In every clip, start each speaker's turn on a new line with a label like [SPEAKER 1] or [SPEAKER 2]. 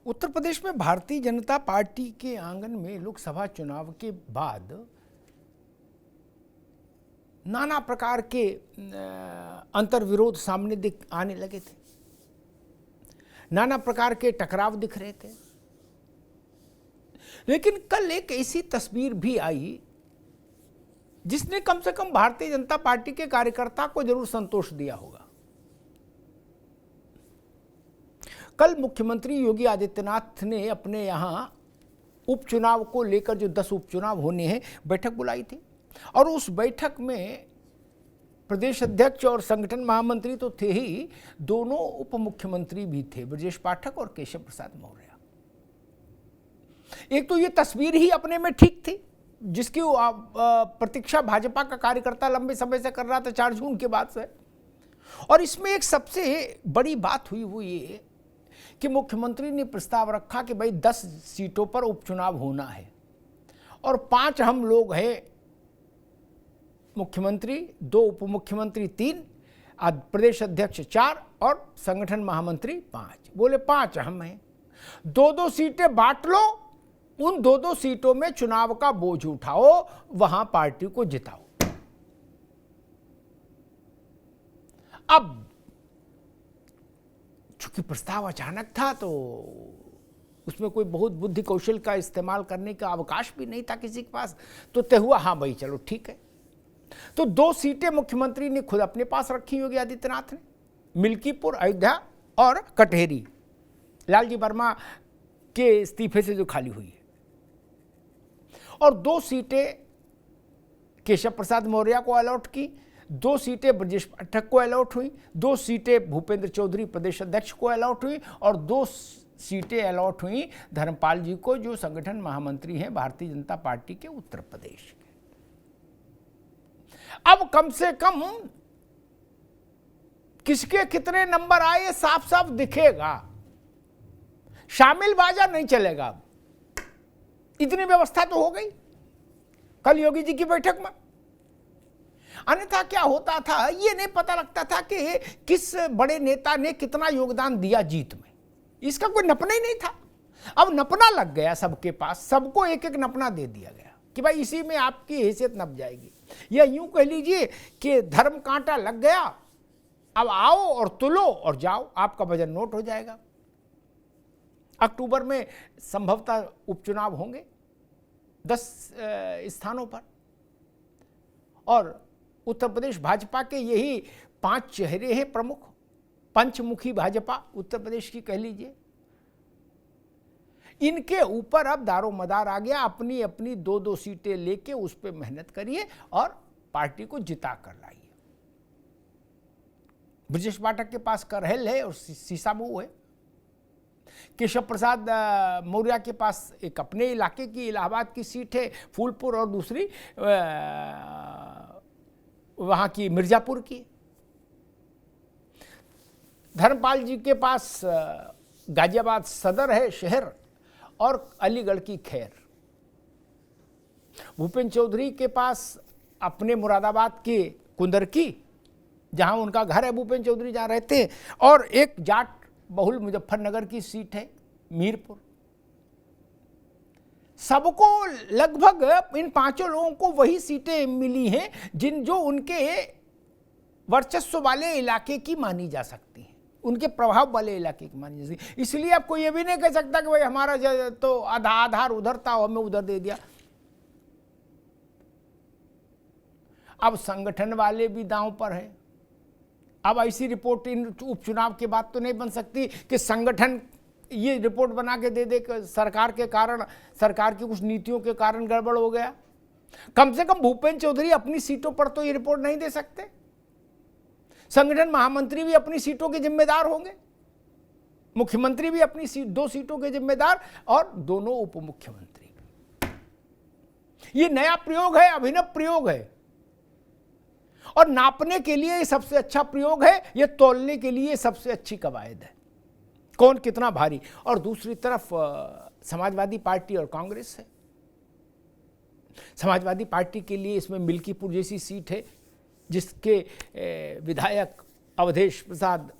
[SPEAKER 1] उत्तर प्रदेश में भारतीय जनता पार्टी के आंगन में लोकसभा चुनाव के बाद नाना प्रकार के अंतर्विरोध सामने आने लगे थे, नाना प्रकार के टकराव दिख रहे थे। लेकिन कल एक ऐसी तस्वीर भी आई जिसने कम से कम भारतीय जनता पार्टी के कार्यकर्ता को जरूर संतोष दिया होगा। कल मुख्यमंत्री योगी आदित्यनाथ ने अपने यहां उपचुनाव को लेकर जो 10 उपचुनाव होने हैं बैठक बुलाई थी और उस बैठक में प्रदेश अध्यक्ष और संगठन महामंत्री तो थे ही, दोनों उप मुख्यमंत्री भी थे, ब्रजेश पाठक और केशव प्रसाद मौर्य। एक तो ये तस्वीर ही अपने में ठीक थी जिसकी प्रतीक्षा भाजपा का कार्यकर्ता लंबे समय से कर रहा था, 4 जून के बाद से। और इसमें एक सबसे बड़ी बात हुई वो ये कि मुख्यमंत्री ने प्रस्ताव रखा कि भाई 10 सीटों पर उपचुनाव होना है और 5 हम लोग हैं, मुख्यमंत्री 2, उप मुख्यमंत्री 3, प्रदेश अध्यक्ष 4 और संगठन महामंत्री 5। बोले 5 हम हैं, 2-2 सीटें बांट लो, उन 2-2 सीटों में चुनाव का बोझ उठाओ, वहां पार्टी को जिताओ। अब चूंकि प्रस्ताव अचानक था तो उसमें कोई बहुत बुद्धि कौशल का इस्तेमाल करने का अवकाश भी नहीं था किसी के पास, तो तय हुआ हाँ भाई चलो ठीक है। तो 2 सीटें मुख्यमंत्री ने खुद अपने पास रखी योगी आदित्यनाथ ने, मिल्कीपुर, अयोध्या और कटहरी, लालजी वर्मा के इस्तीफे से जो खाली हुई है, और 2 सीटें केशव प्रसाद मौर्य को अलॉट की, 2 सीटें ब्रजेश पाठक को अलॉट हुई, 2 सीटें भूपेंद्र चौधरी प्रदेश अध्यक्ष को अलॉट हुई और 2 सीटें अलॉट हुई धर्मपाल जी को, जो संगठन महामंत्री हैं भारतीय जनता पार्टी के उत्तर प्रदेश के। अब कम से कम किसके कितने नंबर आए साफ साफ दिखेगा, शामिल बाजा नहीं चलेगा। इतनी व्यवस्था तो हो गई कल योगी जी की बैठक में। अन्यथा क्या होता था, ये नहीं पता लगता था कि किस बड़े नेता ने कितना योगदान दिया जीत में, इसका कोई नपना ही नहीं था। अब नपना लग गया सबके पास, सबको एक एक नपना दे दिया गया कि भाई इसी में आपकी हैसियत नप जाएगी, या यूं कह लीजिए कि धर्म कांटा लग गया, अब आओ और तुलो और जाओ, आपका वजन नोट हो जाएगा। अक्टूबर में संभवतः उपचुनाव होंगे 10 स्थानों पर, और उत्तर प्रदेश भाजपा के यही 5 चेहरे हैं प्रमुख, पंचमुखी भाजपा उत्तर प्रदेश की कह लीजिए। इनके ऊपर अब दारोमदार आ गया, अपनी अपनी 2-2 सीटें लेके उस पर मेहनत करिए और पार्टी को जिता कर लाइए। ब्रजेश पाठक के पास करहल है और सीसाबू है, केशव प्रसाद मौर्य के पास एक अपने इलाके की इलाहाबाद की सीट है फूलपुर, और दूसरी वहां की मिर्जापुर की। धर्मपाल जी के पास गाजियाबाद सदर है शहर, और अलीगढ़ की खैर। भूपेंद्र चौधरी के पास अपने मुरादाबाद के कुंदरकी, जहां उनका घर है, भूपेंद्र चौधरी जहां रहते हैं, और एक जाट बहुल मुजफ्फरनगर की सीट है मीरपुर। सबको लगभग इन 5 लोगों को वही सीटें मिली हैं जो उनके वर्चस्व वाले इलाके की मानी जा सकती हैं, उनके प्रभाव वाले इलाके की मानी जा सकती है। इसलिए अब कोई ये भी नहीं कह सकता कि भाई हमारा तो आधार उधर था और हमें उधर दे दिया। अब संगठन वाले भी दांव पर है। अब ऐसी रिपोर्ट इन उपचुनाव के बाद तो नहीं बन सकती कि संगठन ये रिपोर्ट बना के दे दे कि सरकार के कारण, सरकार की कुछ नीतियों के कारण गड़बड़ हो गया। कम से कम भूपेंद्र चौधरी अपनी सीटों पर तो ये रिपोर्ट नहीं दे सकते, संगठन महामंत्री भी अपनी सीटों के जिम्मेदार होंगे, मुख्यमंत्री भी अपनी 2 सीटों के जिम्मेदार, और दोनों उप मुख्यमंत्री। ये नया प्रयोग है, अभिनव प्रयोग है, और नापने के लिए ये सबसे अच्छा प्रयोग है, ये तौलने के लिए सबसे अच्छी कवायद है, कौन कितना भारी। और दूसरी तरफ समाजवादी पार्टी और कांग्रेस है। समाजवादी पार्टी के लिए इसमें मिल्कीपुर जैसी सीट है जिसके विधायक अवधेश प्रसाद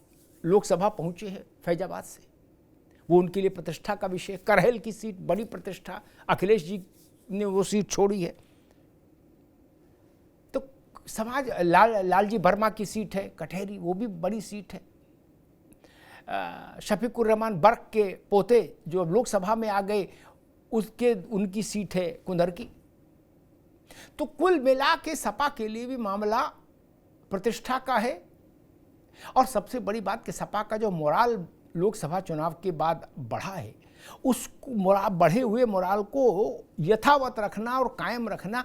[SPEAKER 1] लोकसभा पहुंचे हैं फैजाबाद से, वो उनके लिए प्रतिष्ठा का विषय। करहल की सीट बड़ी प्रतिष्ठा, अखिलेश जी ने वो सीट छोड़ी है। तो समाज लालजी वर्मा की सीट है कटहरी, वो भी बड़ी सीट है। शफीकुर रहमान बर्क के पोते जो लोकसभा में आ गए, उनकी सीट है कुंदर की। तो कुल मिला के सपा के लिए भी मामला प्रतिष्ठा का है। और सबसे बड़ी बात कि सपा का जो मोराल लोकसभा चुनाव के बाद बढ़ा है, उस बढ़े हुए मोराल को यथावत रखना और कायम रखना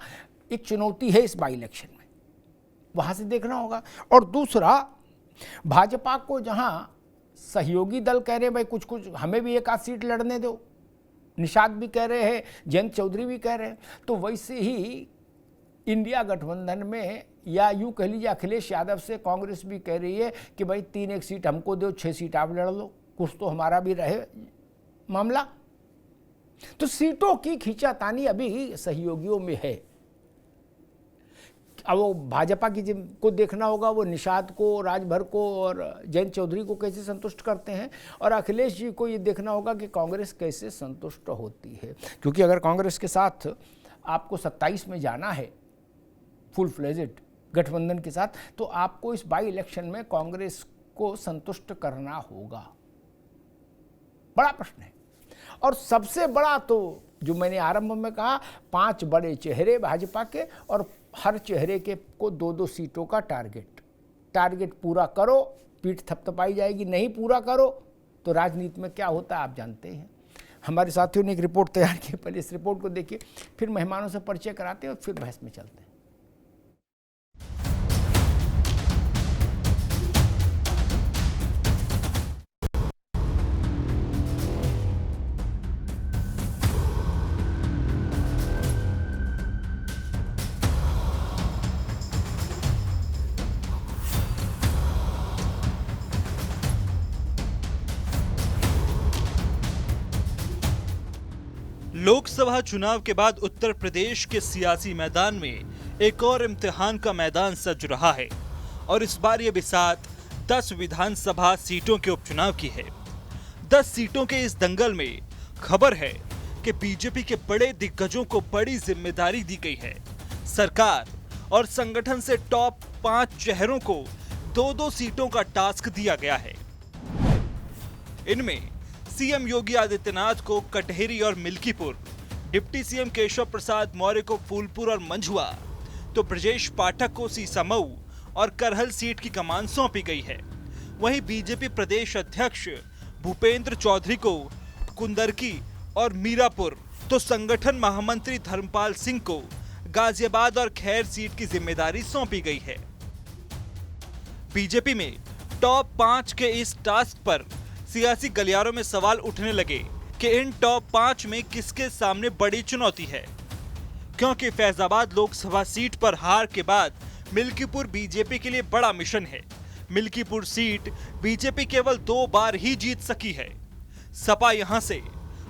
[SPEAKER 1] एक चुनौती है इस बाई इलेक्शन में, वहाँ से देखना होगा। और दूसरा, भाजपा को जहाँ सहयोगी दल कह रहे हैं भाई कुछ कुछ हमें भी एक आध सीट लड़ने दो, निषाद भी कह रहे हैं, जयंत चौधरी भी कह रहे हैं, तो वैसे ही इंडिया गठबंधन में या यूँ कह लीजिए अखिलेश यादव से कांग्रेस भी कह रही है कि भाई 3-1 सीट हमको दो, 6 सीट आप लड़ लो, कुछ तो हमारा भी रहे मामला। तो सीटों की खींचातानी अभी सहयोगियों में है। अब वो भाजपा की को देखना होगा, वो निषाद को, राजभर को और जयंत चौधरी को कैसे संतुष्ट करते हैं, और अखिलेश जी को ये देखना होगा कि कांग्रेस कैसे संतुष्ट होती है। क्योंकि अगर कांग्रेस के साथ आपको 27 में जाना है फुल फ्लेजेड गठबंधन के साथ, तो आपको इस बाई इलेक्शन में कांग्रेस को संतुष्ट करना होगा। बड़ा प्रश्न है। और सबसे बड़ा तो जो मैंने आरंभ में कहा, 5 बड़े चेहरे भाजपा के, और हर चेहरे के को 2-2 सीटों का टारगेट पूरा करो, पीठ थपथपाई जाएगी। नहीं पूरा करो तो राजनीति में क्या होता है आप जानते हैं। हमारे साथियों ने एक रिपोर्ट तैयार की, पहले इस रिपोर्ट को देखिए, फिर मेहमानों से परिचय कराते हैं और फिर बहस में चलते हैं।
[SPEAKER 2] लोकसभा चुनाव के बाद उत्तर प्रदेश के सियासी मैदान में एक और इम्तिहान का मैदान सज रहा है, और इस बार ये बिसात 10 विधानसभा सीटों के उपचुनाव की है। 10 सीटों के इस दंगल में खबर है कि बीजेपी के बड़े दिग्गजों को बड़ी जिम्मेदारी दी गई है। सरकार और संगठन से टॉप 5 चेहरों को 2-2 सीटों का टास्क दिया गया है। इनमें सीएम योगी आदित्यनाथ को कटहरी और मिल्कीपुर, डिप्टी सीएम केशव प्रसाद मौर्य को फूलपुर और मंझुआ, तो ब्रजेश पाठक को सीसामऊ और करहल सीट की कमान सौंपी गई है। वहीं बीजेपी प्रदेश अध्यक्ष भूपेंद्र चौधरी को कुंदरकी और मीरापुर, तो संगठन महामंत्री धर्मपाल सिंह को गाजियाबाद और खैर सीट की जिम्मेदारी सौंपी गई है। बीजेपी में टॉप 5 के इस टास्क पर सियासी गलियारों में सवाल उठने लगे कि इन टॉप 5 में किसके सामने बड़ी चुनौती है, क्योंकि फैजाबाद लोकसभा सीट पर हार के बाद मिल्कीपुर बीजेपी के लिए बड़ा मिशन है। मिल्कीपुर सीट बीजेपी केवल 2 बार ही जीत सकी है। सपा यहां से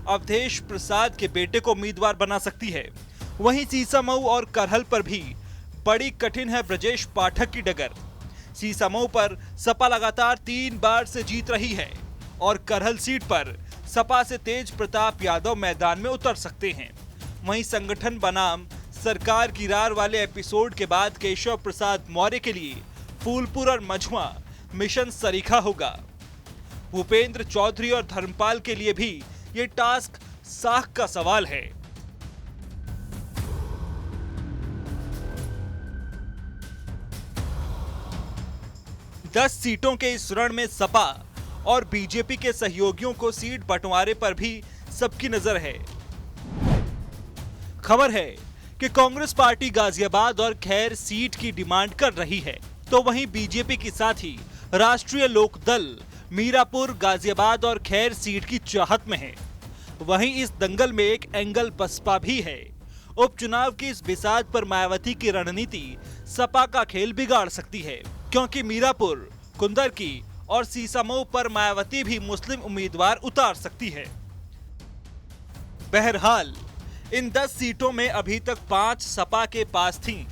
[SPEAKER 2] अवधेश प्रसाद के बेटे को उम्मीदवार बना सकती है। वहीं सीसामऊ और करहल पर भी बड़ी कठिन है ब्रजेश पाठक की डगर। सीसामऊ पर सपा लगातार 3 बार से जीत रही है, और करहल सीट पर सपा से तेज प्रताप यादव मैदान में उतर सकते हैं। वहीं संगठन बनाम सरकार की रार वाले एपिसोड के बाद केशव प्रसाद मौर्य के लिए फूलपुर और मंझुआ मिशन सरीखा होगा। भूपेंद्र चौधरी और धर्मपाल के लिए भी ये टास्क साख का सवाल है। दस सीटों के इस रण में सपा और बीजेपी के सहयोगियों को सीट बंटवारे पर भी सबकी नजर है। खबर है कि कांग्रेस पार्टी गाजियाबाद और खैर सीट की डिमांड कर रही है, तो वहीं बीजेपी के साथ ही राष्ट्रीय लोकदल मीरापुर, गाजियाबाद और खैर सीट की चाहत में है। वहीं इस दंगल में एक एंगल बसपा भी है। उपचुनाव की इस बिसात पर मायावती की रणनीति सपा का खेल बिगाड़ सकती है, क्योंकि मीरापुर, कुंदरकी और सीसामऊ पर मायावती भी मुस्लिम उम्मीदवार उतार सकती है। बहरहाल इन 10 सीटों में अभी तक 5 सपा के पास थीं,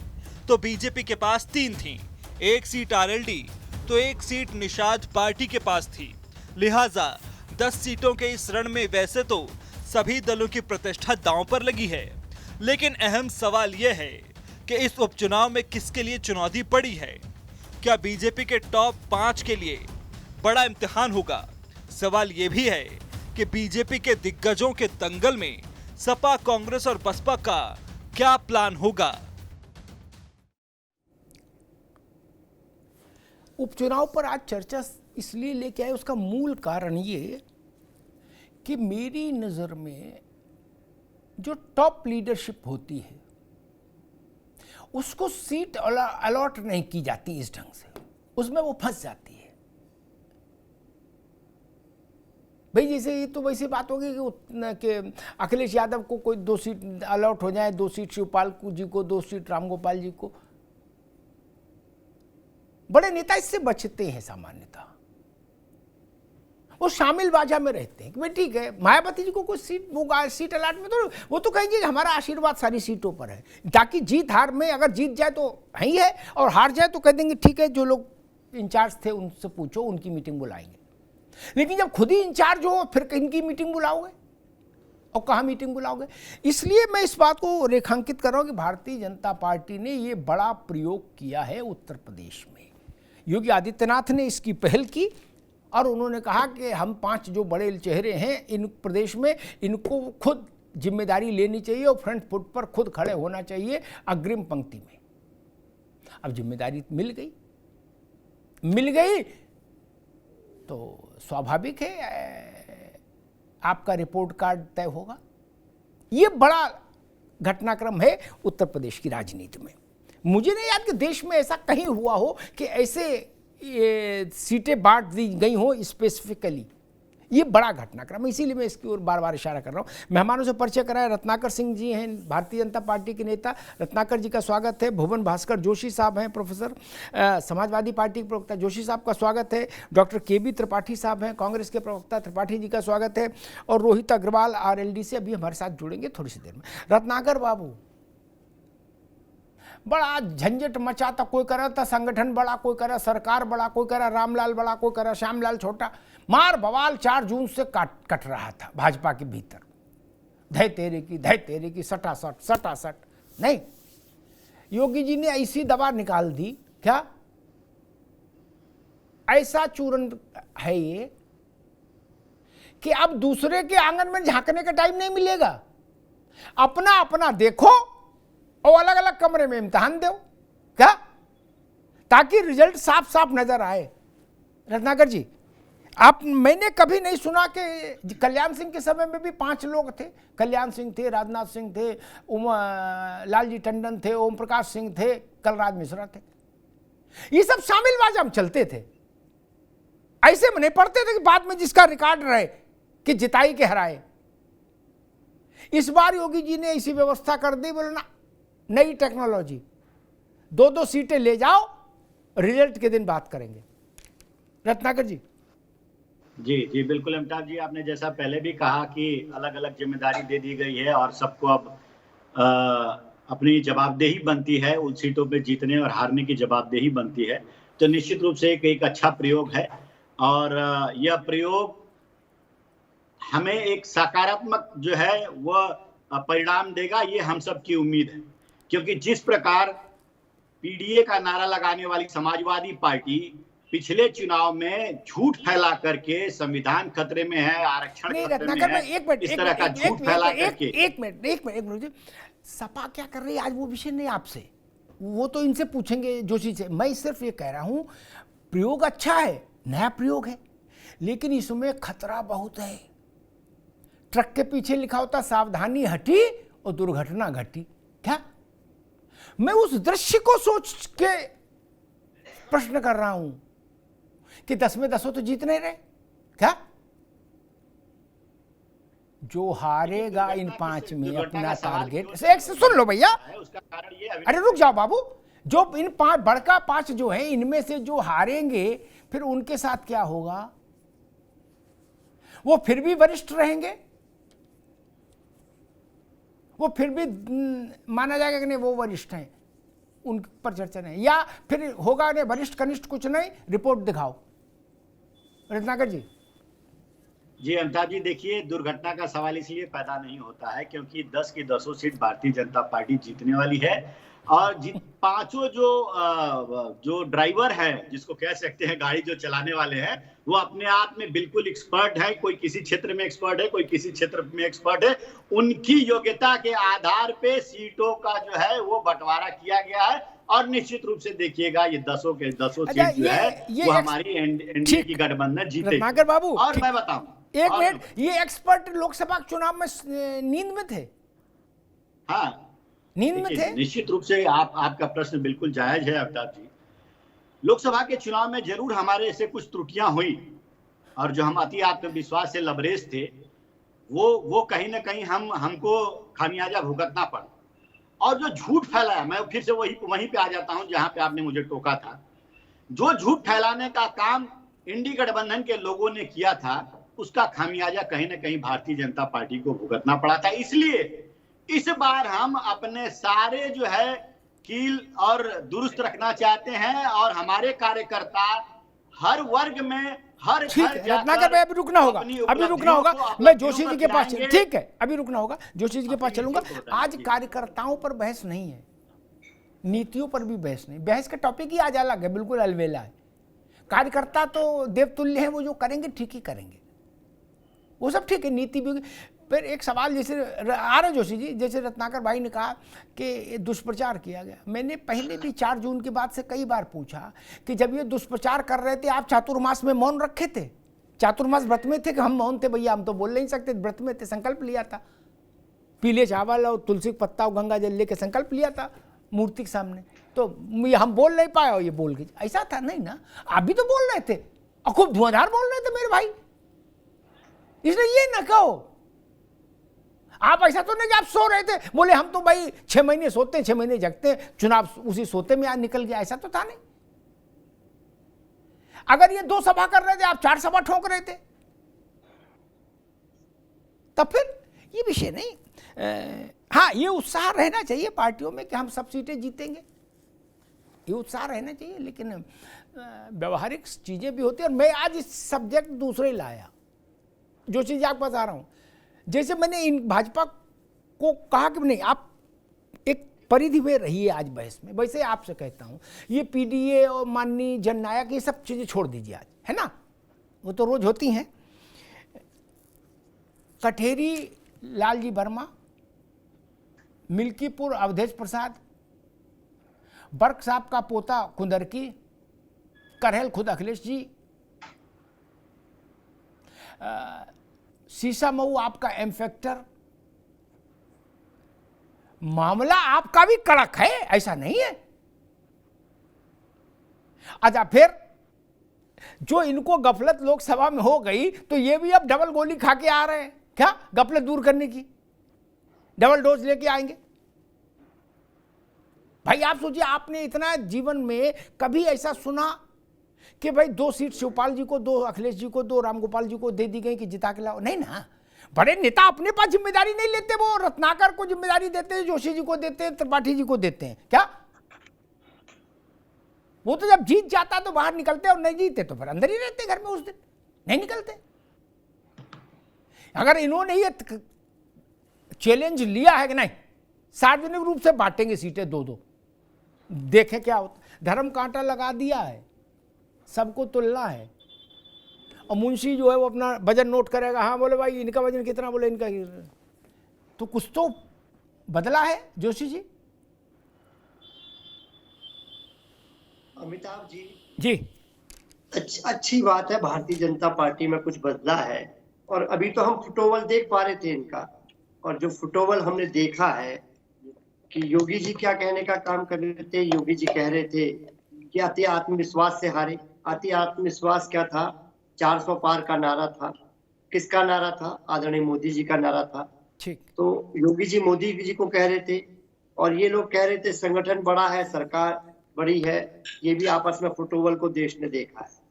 [SPEAKER 2] तो बीजेपी के पास 3 थीं। 1 सीट आरएलडी तो 1 सीट निषाद पार्टी के पास थी। लिहाजा 10 सीटों के इस रण में वैसे तो सभी दलों की प्रतिष्ठा दांव पर लगी है, लेकिन अहम सवाल यह है कि इस उपचुनाव में किसके लिए चुनौती पड़ी है। क्या बीजेपी के टॉप 5 के लिए बड़ा इम्तिहान होगा? सवाल यह भी है कि बीजेपी के दिग्गजों के दंगल में सपा, कांग्रेस और बसपा का क्या प्लान होगा?
[SPEAKER 1] उपचुनाव पर आज चर्चा इसलिए लेके आए, उसका मूल कारण ये कि मेरी नज़र में जो टॉप लीडरशिप होती है उसको सीट अलॉट नहीं की जाती इस ढंग से, उसमें वो फंस जाती है। भाई जैसे ये तो वैसी बात होगी कि अखिलेश यादव को कोई 2 सीट अलॉट हो जाए, 2 सीट शिवपाल जी को, 2 सीट रामगोपाल जी को। बड़े नेता इससे बचते हैं सामान्यतः, वो शामिल बाजा में रहते हैं कि भाई ठीक है, मायावती जी को कोई सीट अलॉट में तो वो तो कहेंगे हमारा आशीर्वाद सारी सीटों पर है, ताकि जीत हार में अगर जीत जाए तो है ही है, और हार जाए तो कह देंगे ठीक है, जो लोग इंचार्ज थे उनसे पूछो, उनकी मीटिंग बुलाएंगे। लेकिन जब खुद ही इंचार्ज हो फिर किनकी मीटिंग बुलाओगे और कहाँ मीटिंग बुलाओगे? इसलिए मैं इस बात को रेखांकित कर रहा हूँ कि भारतीय जनता पार्टी ने ये बड़ा प्रयोग किया है उत्तर प्रदेश में। योगी आदित्यनाथ ने इसकी पहल की और उन्होंने कहा कि हम 5 जो बड़े चेहरे हैं इन प्रदेश में, इनको खुद जिम्मेदारी लेनी चाहिए और फ्रंट फुट पर खुद खड़े होना चाहिए अग्रिम पंक्ति में। अब जिम्मेदारी मिल गई तो स्वाभाविक है आपका रिपोर्ट कार्ड तय होगा। ये बड़ा घटनाक्रम है उत्तर प्रदेश की राजनीति में। मुझे नहीं याद कि देश में ऐसा कहीं हुआ हो कि ऐसे सीटें बांट दी गई हो स्पेसिफिकली। ये बड़ा घटनाक्रम है, इसीलिए मैं इसकी ओर बार बार इशारा कर रहा हूँ। मेहमानों से परिचय कराएं, रत्नाकर सिंह जी हैं, भारतीय जनता पार्टी के नेता। रत्नाकर जी का स्वागत है। भुवन भास्कर जोशी साहब हैं, प्रोफेसर, समाजवादी पार्टी के प्रवक्ता जोशी साहब का स्वागत है। डॉक्टर KB त्रिपाठी साहब हैं, कांग्रेस के प्रवक्ता, त्रिपाठी जी का स्वागत है। और रोहित अग्रवाल RLD से अभी हमारे साथ जुड़ेंगे थोड़ी सी देर में। रत्नाकर बाबू, बड़ा झंझट मचा था, कोई करा था संगठन बड़ा, कोई करा सरकार बड़ा, कोई करा रामलाल बड़ा, कोई करा श्यामलाल छोटा। मार बवाल 4 जून से कट रहा था भाजपा के भीतर। धय तेरे की सटासट नहीं, योगी जी ने ऐसी दवा निकाल दी, क्या ऐसा चूरन है ये कि अब दूसरे के आंगन में झांकने का टाइम नहीं मिलेगा। अपना अपना देखो और अलग अलग कमरे में इम्तिहान दो, क्या, ताकि रिजल्ट साफ साफ नजर आए। रत्नाकर जी, मैंने कभी नहीं सुना कि कल्याण सिंह के समय में भी 5 लोग थे। कल्याण सिंह थे, राजनाथ सिंह थे, लालजी टंडन थे, ओम प्रकाश सिंह थे, कलराज मिश्रा थे। ये सब शामिल बाजा में चलते थे। ऐसे में नहीं पढ़ते थे कि बाद में जिसका रिकॉर्ड रहे कि जिताई के हराए। इस बार योगी जी ने ऐसी व्यवस्था कर दी, बोले ना नई टेक्नोलॉजी, 2-2 सीटें ले जाओ, रिजल्ट के दिन बात करेंगे। रत्नाकर जी।
[SPEAKER 3] जी बिल्कुल अमिताभ जी, आपने जैसा पहले भी कहा कि अलग अलग जिम्मेदारी दे दी गई है और सबको अब अपनी जवाबदेही बनती है, उन सीटों पे जीतने और हारने की जवाबदेही बनती है। तो निश्चित रूप से एक अच्छा प्रयोग है और यह प्रयोग हमें एक सकारात्मक जो है वह परिणाम देगा, ये हम सब की उम्मीद है। क्योंकि जिस प्रकार PDA का नारा लगाने वाली समाजवादी पार्टी पिछले चुनाव में झूठ फैला करके संविधान खतरे में है, आरक्षण खतरे में है, इस तरह का झूठ फैला करके।
[SPEAKER 1] एक मिनट, सपा क्या कर रही है आज, वो विषय नहीं आपसे, वो तो इनसे पूछेंगे जोशी से। मैं सिर्फ ये कह रहा हूं प्रयोग अच्छा है, नया प्रयोग है, लेकिन इसमें खतरा बहुत है। ट्रक के पीछे लिखा होता सावधानी हटी और दुर्घटना घटी। क्या मैं उस दृश्य को सोच के प्रश्न कर रहा हूं कि 10 में 10 तो जीत नहीं रहे क्या? जो हारेगा इन 5 में अपना टारगेट, एक से सुन लो भैया, अरे रुक जाओ बाबू, जो इन 5 बड़का 5 जो है इनमें से जो हारेंगे फिर उनके साथ क्या होगा? वो फिर भी वरिष्ठ रहेंगे, वो फिर भी माना जाएगा कि नहीं वो वरिष्ठ हैं, उन पर चर्चा नहीं, या फिर होगा नहीं वरिष्ठ कनिष्ठ कुछ नहीं, रिपोर्ट दिखाओ। रत्नाकर जी।
[SPEAKER 3] जी अमिताभ जी, देखिए दुर्घटना का सवाल इसलिए पैदा नहीं होता है क्योंकि 10 की 10 सीट भारतीय जनता पार्टी जीतने वाली है और पांचों जो ड्राइवर है, जिसको कह सकते हैं गाड़ी जो चलाने वाले हैं, वो अपने आप में बिल्कुल एक्सपर्ट है। कोई किसी क्षेत्र में एक्सपर्ट है, कोई किसी क्षेत्र में एक्सपर्ट है। उनकी योग्यता के आधार पे सीटों का जो है वो बंटवारा किया गया है और निश्चित रूप से देखिएगा ये 10 के 10
[SPEAKER 1] अच्छा,
[SPEAKER 3] सीट जो है वो हमारी एनडीए की गठबंधन जीतेगी।
[SPEAKER 1] रत्नाकर बाबू,
[SPEAKER 3] और मैं बताऊं,
[SPEAKER 1] एक मिनट, ये एक्सपर्ट लोकसभा चुनाव में नींद में थे?
[SPEAKER 3] हाँ,
[SPEAKER 1] नींद में थे?
[SPEAKER 3] निश्चित रूप से आपका प्रश्न बिल्कुल जायज है अमिताभ जी। लोकसभा के चुनाव में जरूर हमारे से कुछ त्रुटियां हुई और जो हम अति आत्मविश्वास से लबरेज थे वो कहीं ना कहीं हमको खामियाजा भुगतना पड़ा। और जो झूठ फैलाया, मैं फिर से वहीं पे आ जाता हूं जहां पे आपने मुझे टोका था। जो झूठ फैलाने का काम इंडी गठबंधन के लोगों ने किया था, उसका खामियाजा कहीं ना कहीं भारतीय जनता पार्टी को भुगतना पड़ा था। इसलिए इस बार हम अपने सारे जो है कील और दुरुस्त रखना चाहते हैं और हमारे कार्यकर्ता हर वर्ग में हर
[SPEAKER 1] ठीक है रत्नाकर भाई, अभी रुकना होगा, अभी रुकना होगा। मैं जोशी जी के पास, ठीक है अभी रुकना होगा, जोशी जी के पास चलूंगा। आज कार्यकर्ताओं पर बहस नहीं है, नीतियों पर भी बहस नहीं। बहस का टॉपिक ही आज अलग है, बिल्कुल अलबेला है। कार्यकर्ता तो देवतुल्य है, वो जो करेंगे ठीक ही करेंगे, वो सब ठीक है। नीति भी। फिर एक सवाल जैसे आ रहा जोशी जी, जैसे रत्नाकर भाई ने कहा कि दुष्प्रचार किया गया। मैंने पहले भी 4 जून के बाद से कई बार पूछा कि जब ये दुष्प्रचार कर रहे थे, आप चातुर्मास में मौन रखे थे? चातुर्मास व्रत में थे कि हम मौन थे? भैया हम तो बोल नहीं सकते, व्रत में थे, संकल्प लिया था, पीले चावल और तुलसी पत्ता और गंगा जल लेके संकल्प लिया था मूर्ति के सामने। तो हम बोल नहीं पाए और ये बोल गए, ऐसा था नहीं ना? आप भी तो बोल रहे थे और खूब धुआंधार बोल रहे थे मेरे भाई, इसलिए ये न कहो। आप ऐसा तो नहीं कि आप सो रहे थे, बोले हम तो भाई 6 महीने सोते हैं, 6 महीने जगते हैं, चुनाव उसी सोते में आज निकल गया, ऐसा तो था नहीं। अगर ये 2 सभा कर रहे थे, आप 4 सभा ठोक रहे थे, तब फिर ये विषय नहीं। हाँ, ये उत्साह रहना चाहिए पार्टियों में कि हम सब सीटें जीतेंगे, ये उत्साह रहना चाहिए, लेकिन व्यवहारिक चीजें भी होती है। और मैं आज इस सब्जेक्ट दूसरे लाया, जो चीज आपके पास आ रहा हूं। जैसे मैंने इन भाजपा को कहा कि नहीं, आप एक परिधि में रहिए आज बहस में, वैसे आपसे कहता हूं ये पीडीए और माननीय जननायक ये सब चीजें छोड़ दीजिए आज, है ना, वो तो रोज होती हैं। कठेरी लालजी वर्मा, मिल्कीपुर अवधेश प्रसाद, बर्क साहब का पोता कुंदरकी, करहल खुद अखिलेश जी, शीशा मऊ आपका एम फैक्टर। मामला आपका भी कड़क है, ऐसा नहीं है। अच्छा, फिर जो इनको गफलत लोकसभा में हो गई, तो ये भी अब डबल गोली खा के आ रहे हैं क्या, गफलत दूर करने की, डबल डोज लेके आएंगे। भाई आप सोचिए, आपने इतना जीवन में कभी ऐसा सुना कि भाई 2 सीट शिवपाल जी को, 2 अखिलेश जी को, 2 रामगोपाल जी को दे दी गई कि जिता के लाओ? नहीं ना। बड़े नेता अपने पास जिम्मेदारी नहीं लेते, वो रत्नाकर को जिम्मेदारी देते हैं, जोशी जी को देते हैं, त्रिपाठी जी को देते हैं क्या? वो तो जब जीत जाता तो बाहर निकलते, और नहीं जीते तो फिर अंदर ही रहते घर में, उस दिन नहीं निकलते। अगर इन्होंने ये चैलेंज लिया है कि नहीं सार्वजनिक रूप से बांटेंगे सीटें 2-2, देखें क्या होता। धर्म कांटा लगा दिया है, सबको तुलना है, और मुंशी जो है वो अपना वजन नोट करेगा, हाँ बोले भाई इनका वजन कितना, बोले इनका, तो कुछ तो बदला है जोशी जी।
[SPEAKER 4] अमिताभ
[SPEAKER 1] जी
[SPEAKER 4] अच्छी बात है, भारतीय जनता पार्टी में कुछ बदला है। और अभी तो हम फुटोवल देख पा रहे थे इनका, और जो फुटोवल हमने देखा है कि योगी जी क्या कहने का काम कर रहे थे। योगी जी कह रहे थे कि अति आत्मविश्वास से हारे। अति आत्मविश्वास क्या था? 400 पार का नारा था। किसका नारा था? आदरणीय मोदी जी का नारा था।
[SPEAKER 1] ठीक।
[SPEAKER 4] तो योगी जी मोदी जी को कह रहे थे, और ये लोग कह रहे थे संगठन बड़ा है, सरकार बड़ी है। ये भी आपस में फुटोवल को देश ने देखा है।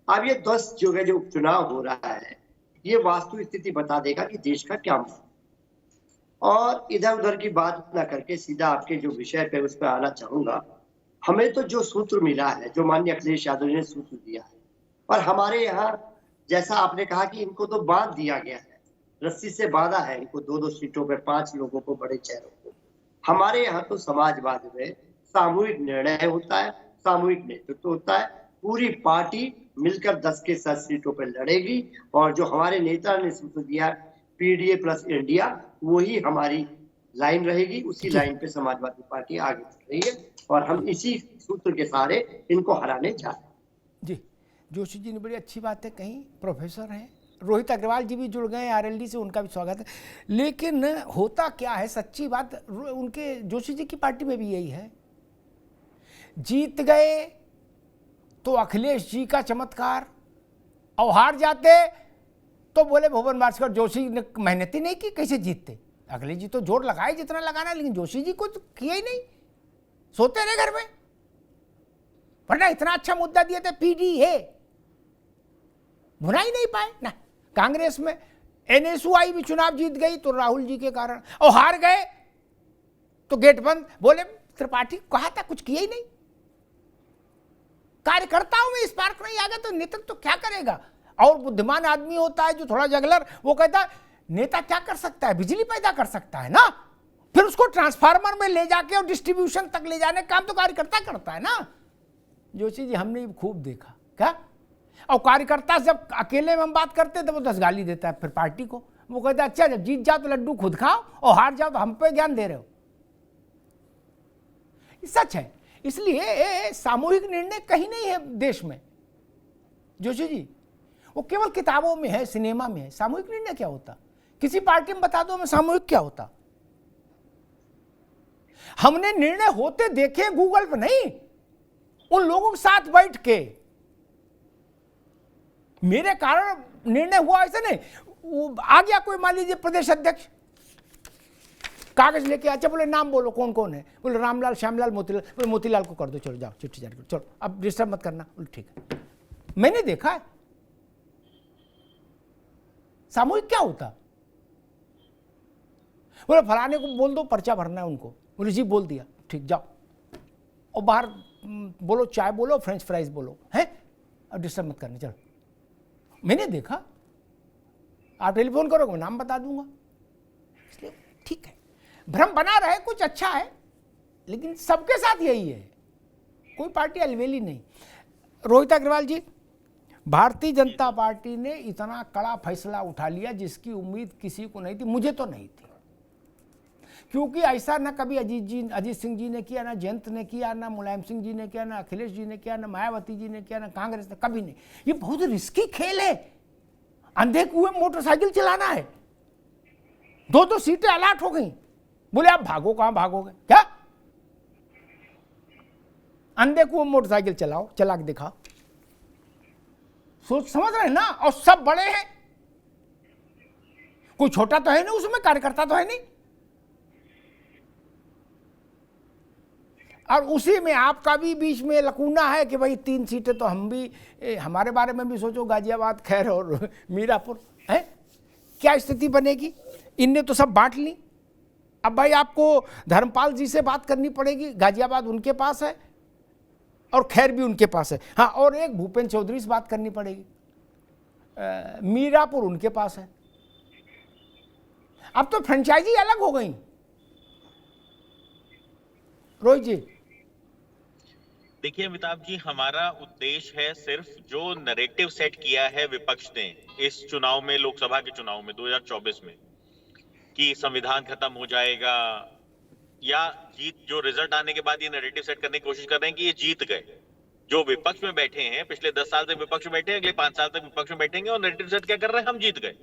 [SPEAKER 4] अब ये 10 जो है जो उपचुनाव हो रहा है, ये वास्तु स्थिति बता देगा कि देश का क्या मसला। और इधर उधर की बात ना करके सीधा आपके जो विषय पे उस पर आना चाहूंगा। हमें तो जो सूत्र मिला है, जो माननीय अखिलेश यादव ने सूत्र दिया है, और हमारे यहाँ जैसा आपने कहा कि इनको तो बांध दिया गया है, रस्सी से बांधा है इनको, 2-2 सीटों पे 5 लोगों को, बड़े चेहरों को। हमारे यहाँ तो समाजवाद में सामूहिक निर्णय होता है, सामूहिक नेतृत्व होता है, पूरी पार्टी मिलकर 10 के 7 सीटों पर लड़ेगी और जो हमारे नेता ने सूत्र दिया पीडीए प्लस इंडिया, वही हमारी लाइन रहेगी, उसी लाइन पे समाजवादी पार्टी आगे बढ़ रही है और हम इसी सूत्र के सहारे इनको हराने जा रहे हैं।
[SPEAKER 1] जी, जोशी जी ने बड़ी अच्छी बातें कही, प्रोफेसर हैं। रोहित अग्रवाल जी भी जुड़ गए आरएलडी से, उनका भी स्वागत है। लेकिन होता क्या है, सच्ची बात उनके जोशी जी की पार्टी में भी यही है, जीत गए तो अखिलेश जी का चमत्कार, और हार जाते तो बोले भुवन भास्कर जोशी ने मेहनत ही नहीं की, कैसे जीतते। अखिलेश जी तो जोर लगाए जितना लगाना, लेकिन जोशी जी को तो किया ही नहीं, सोते रहे घर में। वरना इतना अच्छा मुद्दा दिए थे पीडीए, भुना ही नहीं पाए ना। कांग्रेस में एनएसयूआई भी चुनाव जीत गई तो राहुल जी के कारण, और हार गए तो गेट बंद, बोले त्रिपाठी कहा था, कुछ किया ही नहीं। कार्यकर्ताओं में स्पार्क नहीं आ गया तो नेतृत्व तो क्या करेगा। और बुद्धिमान आदमी होता है जो थोड़ा जगलर, वो कहता है नेता क्या कर सकता है, बिजली पैदा कर सकता है ना, फिर उसको ट्रांसफार्मर में ले जाके और डिस्ट्रीब्यूशन तक ले जाने का काम तो कार्यकर्ता करता है ना। जोशी जी हमने खूब देखा क्या, और कार्यकर्ता जब अकेले में हम बात करते तो वो 10 गाली देता है फिर पार्टी को। वो कहता है अच्छा जब जीत जाओ तो लड्डू खुद खाओ और हार जाओ तो हम पे ज्ञान दे रहे हो। सच है, इसलिए सामूहिक निर्णय कहीं नहीं है देश में जोशी जी, वो केवल किताबों में है, सिनेमा में है। सामूहिक निर्णय क्या होता, किसी पार्टी में बता दो हमें सामूहिक क्या होता। हमने निर्णय होते देखे गूगल पर नहीं, उन लोगों के साथ बैठ के। मेरे कारण निर्णय हुआ ऐसा नहीं, वो आ गया कोई मान लीजिए प्रदेश अध्यक्ष, कागज लेके अच्छा बोले नाम बोलो कौन कौन है, बोले रामलाल, श्यामलाल, मोतीलाल, बोले मोतीलाल को कर दो, चलो जाओ चिट्ठी जारी करो, चलो अब डिस्टर्ब मत करना, बोले ठीक है। मैंने देखा है सामूहिक क्या होता। बोले फलाने को बोल दो पर्चा भरना है उनको, बोले जी बोल दिया, ठीक जाओ, और बाहर बोलो चाय बोलो, फ्रेंच फ्राइज बोलो, है अब डिस्टर्ब मत करना, चलो। मैंने देखा, आप टेलीफोन करोगे मैं नाम बता दूंगा। इसलिए ठीक है, भ्रम बना रहे कुछ अच्छा है, लेकिन सबके साथ यही है, कोई पार्टी अलवेली नहीं। रोहित अग्रवाल जी, भारतीय जनता पार्टी ने इतना कड़ा फैसला उठा लिया जिसकी उम्मीद किसी को नहीं थी, मुझे तो नहीं थी, क्योंकि ऐसा ना कभी अजीत सिंह जी ने किया, ना जयंत ने किया, ना मुलायम सिंह जी ने किया, ना अखिलेश जी ने किया, ना मायावती जी ने किया, ना कांग्रेस ने, कभी नहीं। ये बहुत रिस्की खेल है, अंधे कुएं मोटरसाइकिल चलाना है। 2-2 सीटें अलॉट हो गई, बोले आप भागो, कहां भागोगे, क्या अंधे कुएं मोटरसाइकिल चलाओ, चला के दिखाओ। सोच समझ रहे हैं ना, और सब बड़े हैं, कोई छोटा तो है नहीं उसमें, कार्यकर्ता तो है नहीं, और उसी में आपका भी बीच में लकूना है कि भाई 3 सीटें तो हम भी, हमारे बारे में भी सोचो, गाजियाबाद, खैर और मीरापुर है, क्या स्थिति बनेगी। इनने तो सब बांट ली, अब भाई आपको धर्मपाल जी से बात करनी पड़ेगी, गाजियाबाद उनके पास है और खैर भी उनके पास है, हाँ, और एक भूपेंद्र चौधरी से बात करनी पड़ेगी, मीरापुर उनके पास है। अब तो फ्रेंचाइजी अलग हो गई। रोहित जी,
[SPEAKER 5] देखिए अमिताभ जी, हमारा उद्देश्य है सिर्फ जो नैरेटिव सेट किया है विपक्ष ने इस चुनाव में, लोकसभा के चुनाव में 2024 में, कि संविधान खत्म हो जाएगा, या जीत, जो रिजल्ट आने के बाद ये नैरेटिव सेट करने की कोशिश कर रहे हैं कि ये जीत गए। जो विपक्ष में बैठे हैं, पिछले 10 साल तक विपक्ष में बैठे हैं, अगले 5 साल तक विपक्ष में बैठेंगे, और नैरेटिव सेट क्या कर रहे हैं, हम जीत गए।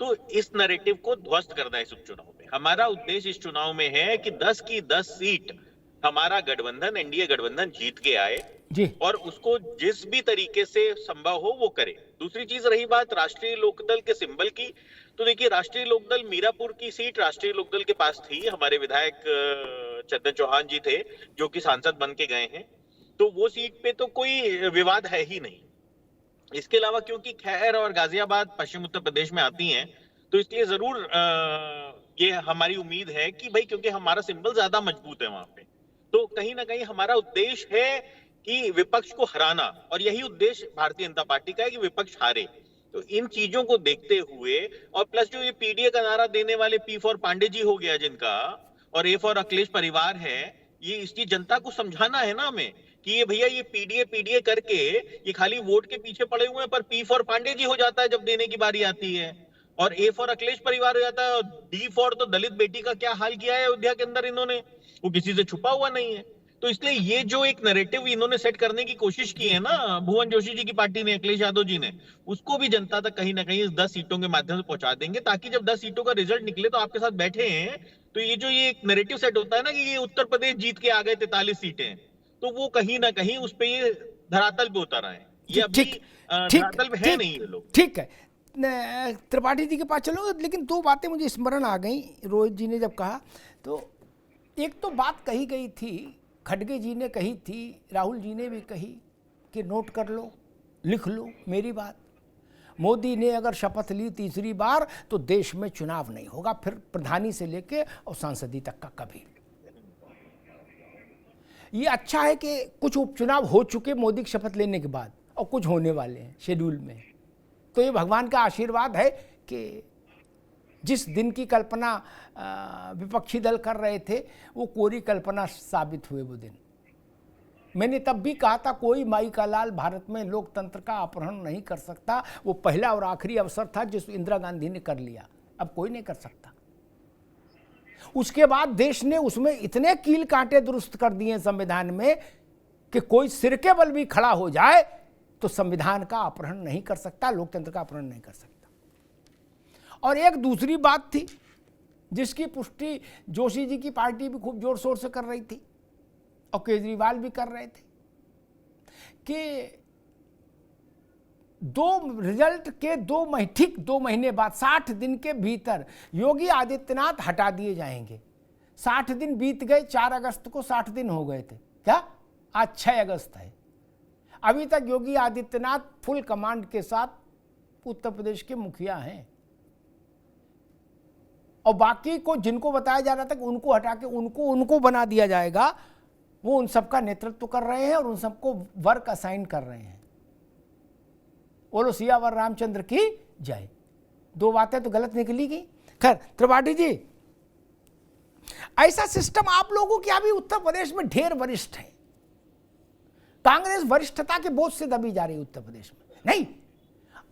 [SPEAKER 5] तो इस नैरेटिव को ध्वस्त करना है इस उपचुनाव में। हमारा उद्देश्य इस चुनाव में है कि 10 की 10 सीट हमारा गठबंधन, एनडीए गठबंधन जीत के आए
[SPEAKER 1] जी,
[SPEAKER 5] और उसको जिस भी तरीके से संभव हो वो करे। दूसरी चीज रही बात राष्ट्रीय लोकदल के सिंबल की, तो देखिए राष्ट्रीय लोकदल, मीरापुर की सीट राष्ट्रीय लोकदल के पास थी, हमारे विधायक चंदन चौहान जी थे जो कि सांसद बन के गए हैं, तो वो सीट पे तो कोई विवाद है ही नहीं। इसके अलावा क्योंकि खैर और गाजियाबाद पश्चिम उत्तर प्रदेश में आती हैं, तो इसलिए जरूर ये हमारी उम्मीद है कि भाई क्योंकि हमारा सिंबल ज्यादा मजबूत है वहां पे, तो कहीं ना कहीं हमारा उद्देश्य है कि विपक्ष को हराना, और यही उद्देश्य भारतीय जनता पार्टी का है कि विपक्ष हारे। तो इन चीजों को देखते हुए और प्लस जो ये पीडीए का नारा देने वाले पी फॉर पांडे जी हो गया जिनका, और ए फॉर अखिलेश परिवार है, ये इसकी जनता को समझाना है ना हमें कि ये भैया ये पीडीए पीडीए करके ये खाली वोट के पीछे पड़े हुए हैं, पर पी फॉर पांडे जी हो जाता है जब देने की बारी आती है, और ए फॉर अखिलेश परिवार हो जाता है, और डी फॉर तो दलित बेटी का क्या हाल किया है अयोध्या के अंदर इन्होंने, वो किसी से छुपा हुआ नहीं है। तो इसलिए ये जो एक नैरेटिव इन्होंने सेट करने की कोशिश की है ना भुवन जोशी जी की पार्टी ने, अखिलेश यादव जी ने, उसको भी जनता तक कहीं ना कहीं इस 10 सीटों के माध्यम से पहुंचा देंगे, ताकि जब 10 सीटों का रिजल्ट निकले तो आपके साथ बैठे हैं, तो ये जो ये एक नैरेटिव सेट होता है ना कि ये उत्तर प्रदेश जीत के आ गए 43 सीटें, तो वो कहीं ना कहीं उस पे ये धरातल पे उतर आए। ये अभी धरातल पे है नहीं ये लोग।
[SPEAKER 1] ठीक है, त्रिपाठी जी के पास चलो, लेकिन दो बातें मुझे स्मरण आ गई। रोहित जी ने जब कहा तो एक तो बात कही गई थी, खड़गे जी ने कही थी, राहुल जी ने भी कही कि नोट कर लो, लिख लो मेरी बात, मोदी ने अगर शपथ ली तीसरी बार तो देश में चुनाव नहीं होगा, फिर प्रधानी से लेके और सांसदी तक का कभी। ये अच्छा है कि कुछ उपचुनाव हो चुके मोदी की शपथ लेने के बाद, और कुछ होने वाले हैं शेड्यूल में, तो ये भगवान का आशीर्वाद है कि जिस दिन की कल्पना विपक्षी दल कर रहे थे वो कोरी कल्पना साबित हुए वो दिन। मैंने तब भी कहा था कोई माई का लाल भारत में लोकतंत्र का अपहरण नहीं कर सकता, वो पहला और आखिरी अवसर था जिस इंदिरा गांधी ने कर लिया, अब कोई नहीं कर सकता। उसके बाद देश ने उसमें इतने कील कांटे दुरुस्त कर दिए संविधान में कि कोई सिर के बल भी खड़ा हो जाए तो संविधान का अपहरण नहीं कर सकता, लोकतंत्र का अपहरण नहीं कर सकता। और एक दूसरी बात थी जिसकी पुष्टि जोशी जी की पार्टी भी खूब जोर शोर से कर रही थी और केजरीवाल भी कर रहे थे कि रिजल्ट के ठीक 2 महीने बाद 60 दिन के भीतर योगी आदित्यनाथ हटा दिए जाएंगे। 60 दिन बीत गए, 4 अगस्त को 60 दिन हो गए थे क्या, आज 6 अगस्त है, अभी तक योगी आदित्यनाथ फुल कमांड के साथ उत्तर प्रदेश के मुखिया हैं, और बाकी को जिनको बताया जा रहा था कि उनको हटा के उनको बना दिया जाएगा, वो उन सबका नेतृत्व कर रहे हैं और उन सबको वर्क असाइन कर रहे हैं। बोलो सियावर रामचंद्र की जय। 2 बातें तो गलत निकली गई। खैर त्रिपाठी जी, ऐसा सिस्टम आप लोगों के अभी उत्तर प्रदेश में ढेर वरिष्ठ है, कांग्रेस वरिष्ठता के बोझ से दबी जा रही है उत्तर प्रदेश में। नहीं,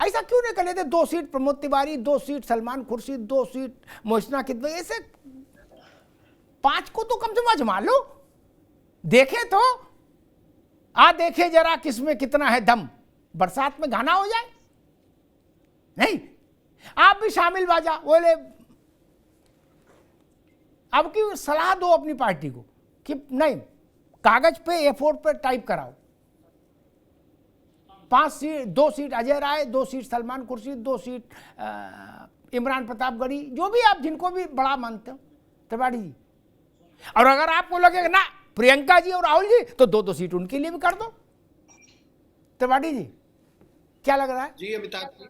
[SPEAKER 1] ऐसा क्यों नहीं कर लेते? 2 seat Pramod Tiwari, 2 seat Salman Khurshid, 2 seat Mohsina Kidwai, ऐसे 5 को तो कम से कम आजमा लो, देखे तो देखे जरा किसमें कितना है दम, बरसात में गाना हो जाए। नहीं, आप भी शामिल बाजा बोले, अब की सलाह दो अपनी पार्टी को कि नहीं, कागज पे A4 पे टाइप कराओ, 2 seat Ajay Rai, 2 seat Salman Khurshid, 2 seat Imran Pratapgarhi, जो भी आप जिनको भी बड़ा मानते हो त्रिपाठी जी। और अगर आपको लगेगा ना प्रियंका जी और राहुल जी, तो 2-2 सीट उनके लिए भी कर दो। त्रिपाठी जी क्या लग रहा है?
[SPEAKER 6] जी अमिताभ जी,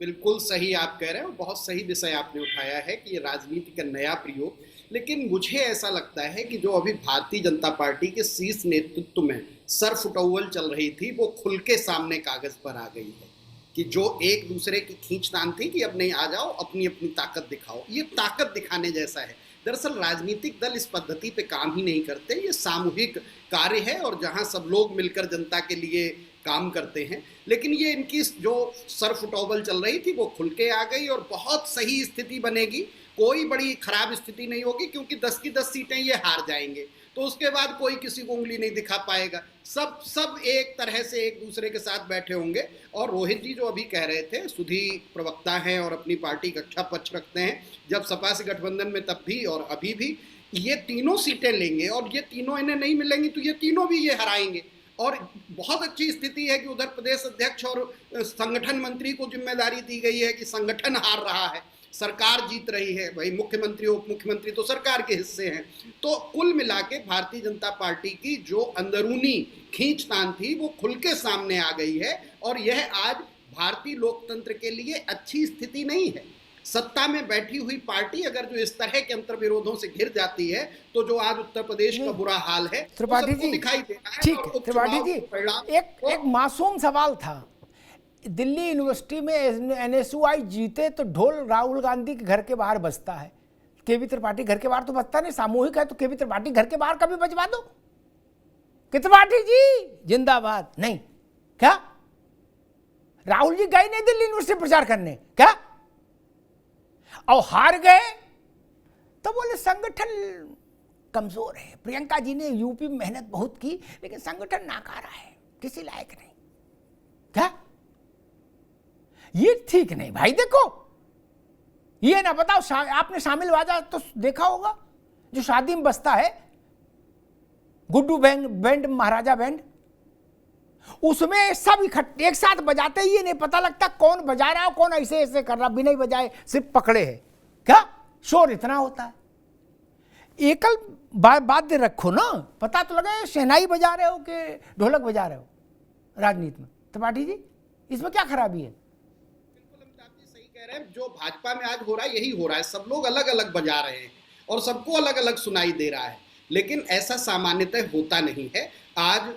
[SPEAKER 6] बिल्कुल सही आप कह रहे हैं, बहुत सही विषय आपने उठाया है कि ये राजनीति का नया प्रयोग। लेकिन मुझे ऐसा लगता है कि जो अभी भारतीय जनता पार्टी के शीर्ष नेतृत्व में सर फुटौल चल रही थी, वो खुल के सामने कागज पर आ गई है कि जो एक दूसरे की खींचतान थी कि अब नहीं, आ जाओ, अपनी अपनी ताकत दिखाओ, ये ताकत दिखाने जैसा है। दरअसल राजनीतिक दल इस पद्धति पे काम ही नहीं करते, ये सामूहिक कार्य है और जहां सब लोग मिलकर जनता के लिए काम करते हैं। लेकिन ये इनकी जो सर फुटौल चल रही थी वो खुल के आ गई और बहुत सही स्थिति बनेगी, कोई बड़ी खराब स्थिति नहीं होगी, क्योंकि 10 की 10 सीटें ये हार जाएंगे, तो उसके बाद कोई किसी को उंगली नहीं दिखा पाएगा, सब एक तरह से एक दूसरे के साथ बैठे होंगे। और रोहित जी जो अभी कह रहे थे, सुधी प्रवक्ता हैं और अपनी पार्टी का अच्छा पक्ष रखते हैं, जब सपा से गठबंधन में तब भी और अभी भी ये तीनों सीटें लेंगे और ये तीनों इन्हें नहीं मिलेंगी तो ये तीनों भी ये हराएंगे। और बहुत अच्छी स्थिति है कि उधर प्रदेश अध्यक्ष और संगठन मंत्री को जिम्मेदारी दी गई है कि संगठन हार रहा है, सरकार जीत रही है, भाई मुख्यमंत्री उप मुख्यमंत्री तो सरकार के हिस्से हैं। तो कुल मिला के भारतीय जनता पार्टी की जो अंदरूनी खींचतान थी वो खुल के सामने आ गई है और यह आज भारतीय लोकतंत्र के लिए अच्छी स्थिति नहीं है। सत्ता में बैठी हुई पार्टी अगर जो इस तरह के अंतर्विरोधों से घिर जाती है तो जो आज उत्तर प्रदेश का बुरा हाल है
[SPEAKER 1] त्रिपाठी जी
[SPEAKER 6] दिखाई देता है।
[SPEAKER 1] ठीक है त्रिपाठी जी, एक मासूम सवाल था, दिल्ली यूनिवर्सिटी में एनएसयूआई जीते तो ढोल राहुल गांधी के घर के बाहर बजता है, केवी त्रिपाठी घर के बाहर तो बजता नहीं, सामूहिक है तो केवी त्रिपाठी घर के बाहर कभी बजवा दो कि त्रिपाठी जी जिंदाबाद। नहीं, क्या राहुल जी गए नहीं दिल्ली यूनिवर्सिटी प्रचार करने क्या, और हार गए तो बोले संगठन कमजोर है, प्रियंका जी ने यूपी में मेहनत बहुत की लेकिन संगठन नाकारा है, किसी लायक नहीं। क्या ये ठीक नहीं भाई। देखो ये ना बताओ, आपने शामिल बाजा तो देखा होगा जो शादी में बजता है, गुड्डू बैंड महाराजा बैंड, उसमें सब इकट्ठे एक साथ बजाते ही ये नहीं पता लगता कौन बजा रहा है कौन ऐसे ऐसे कर रहा, बिना ही बजाए सिर्फ पकड़े है। क्या शोर इतना होता है, एकल वाद्य रखो ना, पता तो लगे शहनाई बजा रहे हो कि ढोलक बजा रहे हो राजनीति में। त्रिपाठी जी इसमें क्या खराबी है?
[SPEAKER 6] बिल्कुल अमिताभ जी सही कह रहे हैं, जो भाजपा में आज हो रहा है यही हो रहा है, सब लोग अलग अलग बजा रहे हैं और सबको अलग अलग सुनाई दे रहा है, लेकिन ऐसा सामान्यतः होता नहीं है। आज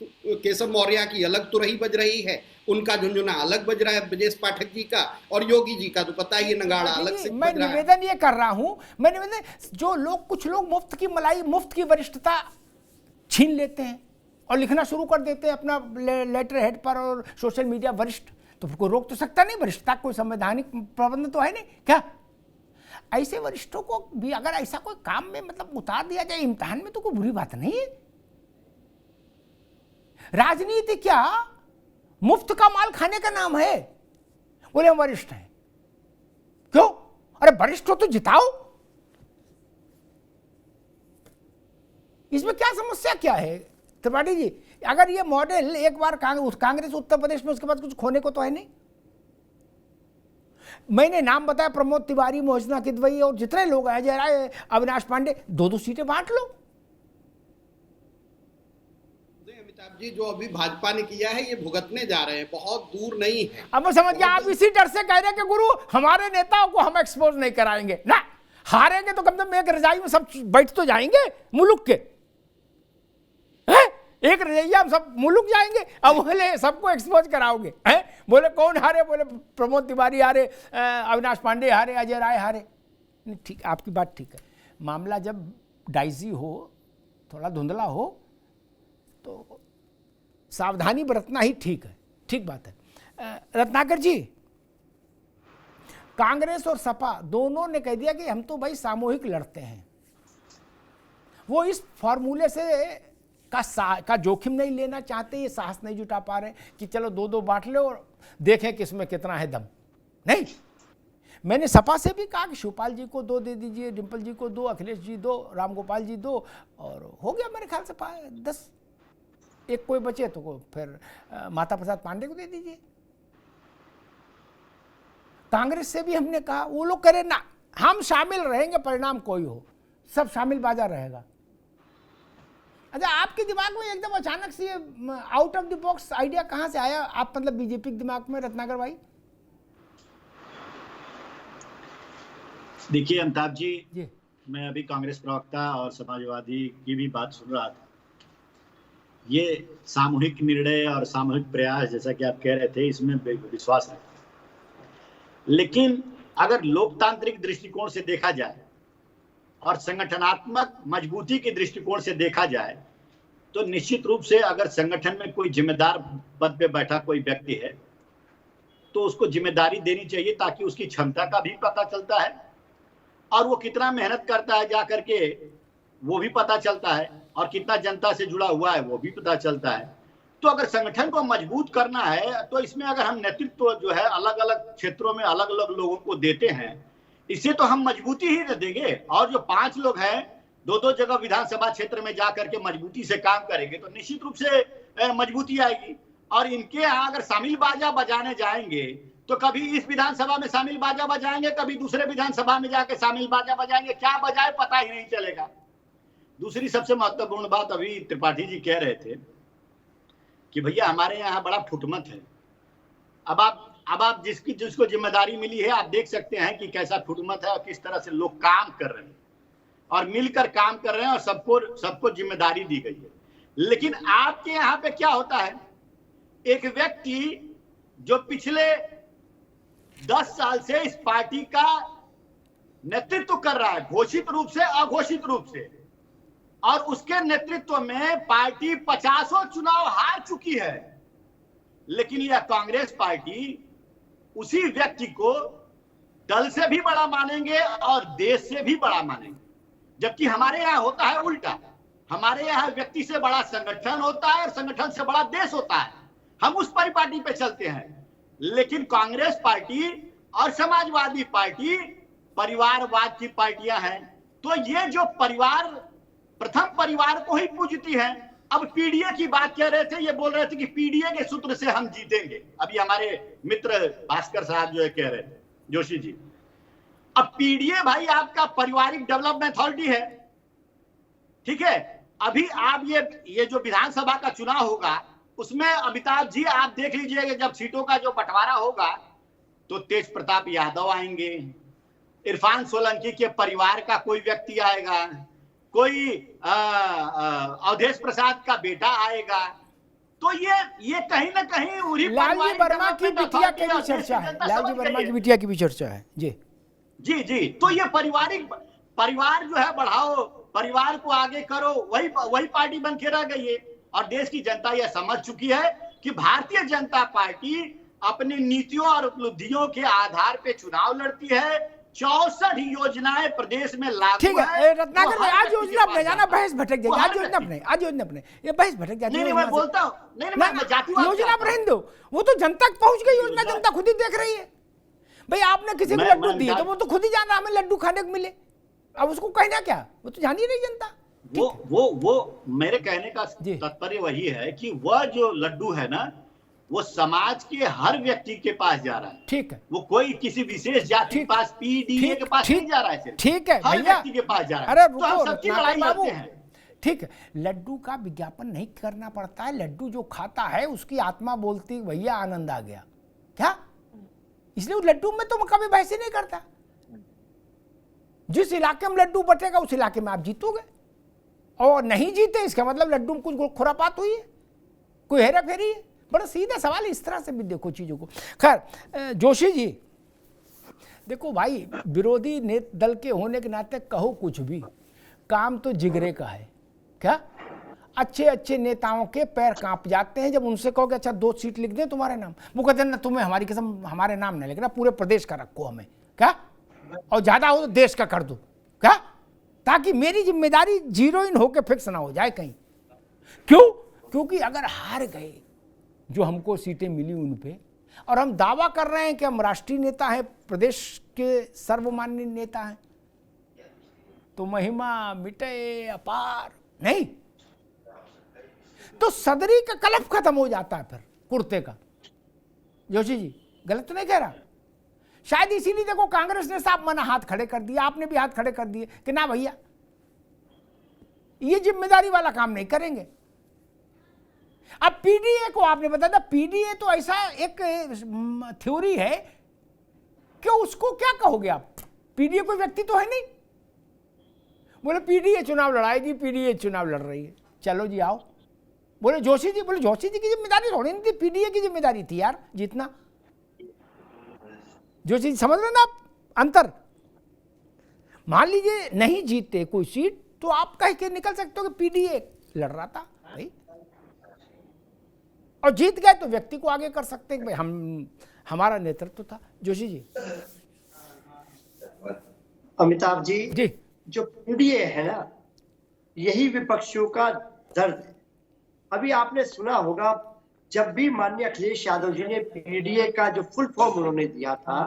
[SPEAKER 6] केशव मौर्य की अलग तुरही बज रही है, उनका झुनझुना अलग बज रहा है ब्रजेश पाठक जी का, और योगी जी का तो पता ही है नगाड़ा अलग से
[SPEAKER 1] मैं
[SPEAKER 6] बज रहा है।
[SPEAKER 1] निवेदन ये कर रहा हूं, मैं निवेदन, जो लोग कुछ लोग मुफ्त की मलाई मुफ्त की वरिष्ठता छीन लेते हैं और लिखना शुरू कर देते हैं अपना लेटर हेड पर और सोशल मीडिया वरिष्ठ, तो कोई रोक तो सकता नहीं, वरिष्ठता कोई संवैधानिक प्रबंध तो है नहीं। क्या ऐसे वरिष्ठों को भी अगर ऐसा कोई काम में मतलब उतार दिया जाए इम्तिहान में तो कोई बुरी बात नहीं है। राजनीति क्या मुफ्त का माल खाने का नाम है? बोले हम वरिष्ठ हैं, क्यों? अरे वरिष्ठ हो तो जिताओ, इसमें क्या समस्या क्या है? त्रिपाठी जी अगर ये मॉडल एक बार कांग्रेस उत्तर प्रदेश में, उसके बाद कुछ खोने को तो है नहीं। मैंने नाम बताया, प्रमोद तिवारी, मोहसिना किदवई और जितने लोग हैं, अजय राय, अविनाश पांडे, 2-2 सीटें बांट लो।
[SPEAKER 6] अमिताभ जी जो अभी भाजपा ने किया है ये भुगतने जा रहे हैं, बहुत दूर नहीं है।
[SPEAKER 1] अब मैं समझ गया, आप इसी डर से कह रहे हैं कि गुरु हमारे नेताओं को हम एक्सपोज नहीं कराएंगे ना, हारेंगे तो कम से कम एक रजाई में सब बैठ तो जाएंगे मुल्क के, एक रजैया हम सब मुल्क जाएंगे। अब बोले सबको एक्सपोज कराओगे हैं? बोले कौन हारे? बोले प्रमोद तिवारी हारे, अविनाश पांडे हारे, अजय राय हारे। ठीक, आपकी बात ठीक है, मामला जब डाइजी हो, थोड़ा धुंधला हो तो सावधानी बरतना ही ठीक है, ठीक बात है। रत्नाकर जी, कांग्रेस और सपा दोनों ने कह दिया कि हम तो भाई सामूहिक लड़ते हैं, वो इस फॉर्मूले से का जोखिम नहीं लेना चाहते, ये साहस नहीं जुटा पा रहे कि चलो 2-2 बांट लो और देखें किसमें कितना है दम। नहीं, मैंने सपा से भी कहा कि शिवपाल जी को 2 दे दीजिए, डिम्पल जी को 2, अखिलेश जी 2, रामगोपाल जी 2, और हो गया मेरे ख्याल से 10। एक कोई बचे तो फिर माता प्रसाद पांडे को दे दीजिए। कांग्रेस से भी हमने कहा, वो लोग करे ना हम शामिल रहेंगे, परिणाम कोई हो, सब शामिल बाजा रहेगा। अच्छा, आपके दिमाग में एकदम अचानक से out of the box idea कहां से आया? आप मतलब बीजेपी के दिमाग में, रत्नाकर भाई?
[SPEAKER 3] देखिए अमिताभ जी, मैं अभी कांग्रेस प्रवक्ता और समाजवादी की भी बात सुन रहा था। ये सामूहिक निर्णय और सामूहिक प्रयास जैसा कि आप कह रहे थे, इसमें विश्वास है, लेकिन अगर लोकतांत्रिक दृष्टिकोण से देखा जाए और संगठनात्मक मजबूती के दृष्टिकोण से देखा जाए तो निश्चित रूप से अगर संगठन में कोई जिम्मेदार पद पे बैठा कोई व्यक्ति है तो उसको जिम्मेदारी देनी चाहिए, ताकि उसकी क्षमता का भी पता चलता है और वो कितना मेहनत करता है जा करके वो भी पता चलता है, और कितना जनता से जुड़ा हुआ है वो भी पता चलता है। तो अगर संगठन को मजबूत करना है तो इसमें अगर हम नेतृत्व जो है अलग अलग क्षेत्रों में अलग अलग लोगों को देते हैं, इससे तो हम मजबूती ही देंगे। और जो 5 लोग हैं 2-2 जगह विधानसभा क्षेत्र में जाकर के मजबूती से काम करेंगे तो निश्चित रूप से मजबूती आएगी। और इनके यहाँ अगर शामिल बाजा बजाने जाएंगे तो कभी इस विधानसभा में शामिल बाजा बजाएंगे, कभी दूसरे विधानसभा में जाके शामिल बाजा बजाएंगे, क्या बजाए पता ही नहीं चलेगा। दूसरी सबसे महत्वपूर्ण बात अभी त्रिपाठी जी कह रहे थे कि भैया हमारे यहाँ बड़ा फुटमत है। अब आप जिसको जिम्मेदारी मिली है, आप देख सकते हैं कि कैसा फुटमत है और किस तरह से लोग काम कर रहे हैं और मिलकर काम कर रहे हैं और सबको जिम्मेदारी दी गई है। लेकिन आपके यहाँ पे क्या होता है, एक व्यक्ति जो पिछले 10 साल से इस पार्टी का नेतृत्व कर रहा है, घोषित रूप से अघोषित रूप से, और उसके नेतृत्व में पार्टी 50 चुनाव हार चुकी है। लेकिन यह कांग्रेस पार्टी उसी व्यक्ति को दल से भी बड़ा मानेंगे और देश से भी बड़ा मानेंगे, जबकि हमारे यहाँ होता है उल्टा। हमारे यहाँ व्यक्ति से बड़ा संगठन होता है और संगठन से बड़ा देश होता है। हम उस परिपाटी पे चलते हैं। लेकिन कांग्रेस पार्टी और समाजवादी पार्टी परिवारवाद की पार्टियां हैं। तो ये जो परिवार, प्रथम परिवार को ही पूजती है। अब पीडीए की बात कह रहे थे, ये बोल रहे थे कि पीडीए के सूत्र से हम जीतेंगे। अभी हमारे मित्र भास्कर साहब जो है कह रहे थे, जोशी जी। अब पीडीए भाई आपका पारिवारिक डेवलपमेंट अथॉरिटी है, ठीक है। अभी आप ये जो विधानसभा का चुनाव होगा उसमें अमिताभ जी आप देख लीजिएगा, जब सीटों का जो बंटवारा होगा तो तेज प्रताप यादव आएंगे, इरफान सोलंकी के परिवार का कोई व्यक्ति आएगा, कोई अवधेश प्रसाद का बेटा आएगा। तो ये कहीं ना कहीं उरी
[SPEAKER 1] लालजी वर्मा की बिटिया की भी चर्चा है, लालजी वर्मा की बिटिया की भी चर्चा है। जी
[SPEAKER 3] जी जी। तो ये परिवार जो है बढ़ाओ, परिवार को आगे करो, वही पार्टी बन के रह गई है। और देश की जनता यह समझ चुकी है कि भारतीय जनता पार्टी अपनी नीतियों और उपलब्धियों के आधार पे चुनाव लड़ती है। 64 योजनाएं प्रदेश में लागू
[SPEAKER 1] ठीक है। रत्नाकर भाई, आज योजना अपने जाना, बहस भटक जाएगी। आज योजना अपने ये बहस भटक जाती है।
[SPEAKER 3] नहीं, मैं बोलता हूँ, नहीं,
[SPEAKER 1] योजना पर रहने दो, वो तो जनता तक पहुंच गई योजना, जनता खुद ही देख रही है। भाई आपने किसी को लड्डू दिए तो वो तो खुद ही जान रहा हमें लड्डू खाने को मिले, अब उसको कहना क्या, वो तो जान ही नहीं जनता।
[SPEAKER 3] वो मेरे कहने का तात्पर्य वही है कि वह जो लड्डू है ना, वो समाज के हर व्यक्ति के पास जा रहा है।
[SPEAKER 1] ठीक है।
[SPEAKER 3] वो कोई किसी विशेष जाति के पास, पीडीए के पास नहीं जा रहा है।
[SPEAKER 1] ठीक है
[SPEAKER 3] हर व्यक्ति के पास जा रहा है।
[SPEAKER 1] अरे
[SPEAKER 3] तो हम सबकी लड़ाई लड़ते हैं।
[SPEAKER 1] ठीक है, लड्डू का विज्ञापन नहीं करना पड़ता है। लड्डू जो खाता है उसकी आत्मा बोलती भैया आनंद आ गया, क्या? इसलिए उस लड्डू में तो कभी बहस ही नहीं करता। जिस इलाके में लड्डू बटेगा उस इलाके में आप जीतोगे, और नहीं जीते इसका मतलब लड्डू में कुछ खुरापात हुई है, कोई हेरा फेरी है। बड़ा सीधा सवाल, इस तरह से भी देखो चीजों को। खैर जोशी जी, देखो भाई, विरोधी दल के होने के नाते कहो कुछ भी, काम तो जिगरे का है। क्या अच्छे अच्छे नेताओं के पैर कांप जाते हैं जब उनसे कहो कि अच्छा 2 सीट लिख दें तुम्हारे नाम, वो कहते हैं ना तुम्हें हमारी कसम हमारे नाम नहीं लिखना, पूरे प्रदेश का रखो हमें, क्या, और ज्यादा हो तो देश का कर दो, क्या, ताकि मेरी जिम्मेदारी जीरो इन होकर फिक्स ना हो जाए कहीं। क्यों? क्योंकि अगर हार गए जो हमको सीटें मिली उन पे, और हम दावा कर रहे हैं कि हम राष्ट्रीय नेता हैं, प्रदेश के सर्वमान्य नेता हैं, तो महिमा मिटे अपार नहीं, तो सदरी का कलफ खत्म हो जाता है फिर कुर्ते का। जोशी जी गलत तो नहीं कह रहा? शायद इसीलिए देखो कांग्रेस ने साफ मना हाथ खड़े कर दिया, आपने भी हाथ खड़े कर दिए कि ना भैया ये जिम्मेदारी वाला काम नहीं करेंगे। अब पीडीए को आपने बताया था, पीडीए तो ऐसा एक थ्योरी है कि उसको क्या कहोगे आप? पीडीए कोई व्यक्ति तो है नहीं। बोले पीडीए चुनाव लड़ाएगी, पीडीए चुनाव लड़ रही है, चलो जी आओ। बोले जोशी जी, बोले जोशी जी की जिम्मेदारी थोड़ी नहीं थी, पीडीए की जिम्मेदारी थी यार जीतना। जोशी जी समझ रहे ना आप अंतर? मान लीजिए नहीं जीते कोई सीट तो आप कह के निकल सकते हो कि पीडीए लड़ रहा था भाई, और जीत गए तो व्यक्ति को आगे कर सकते हैं कि भाई हमारा नेतृत्व था। जोशी जी।
[SPEAKER 4] अमिताभ जी, जो पीडीए है ना, यही विपक्षियों का दर्द है। अभी आपने सुना होगा, जब भी माननीय अखिलेश यादव जी ने पीडीए का जो फुल फॉर्म उन्होंने दिया था,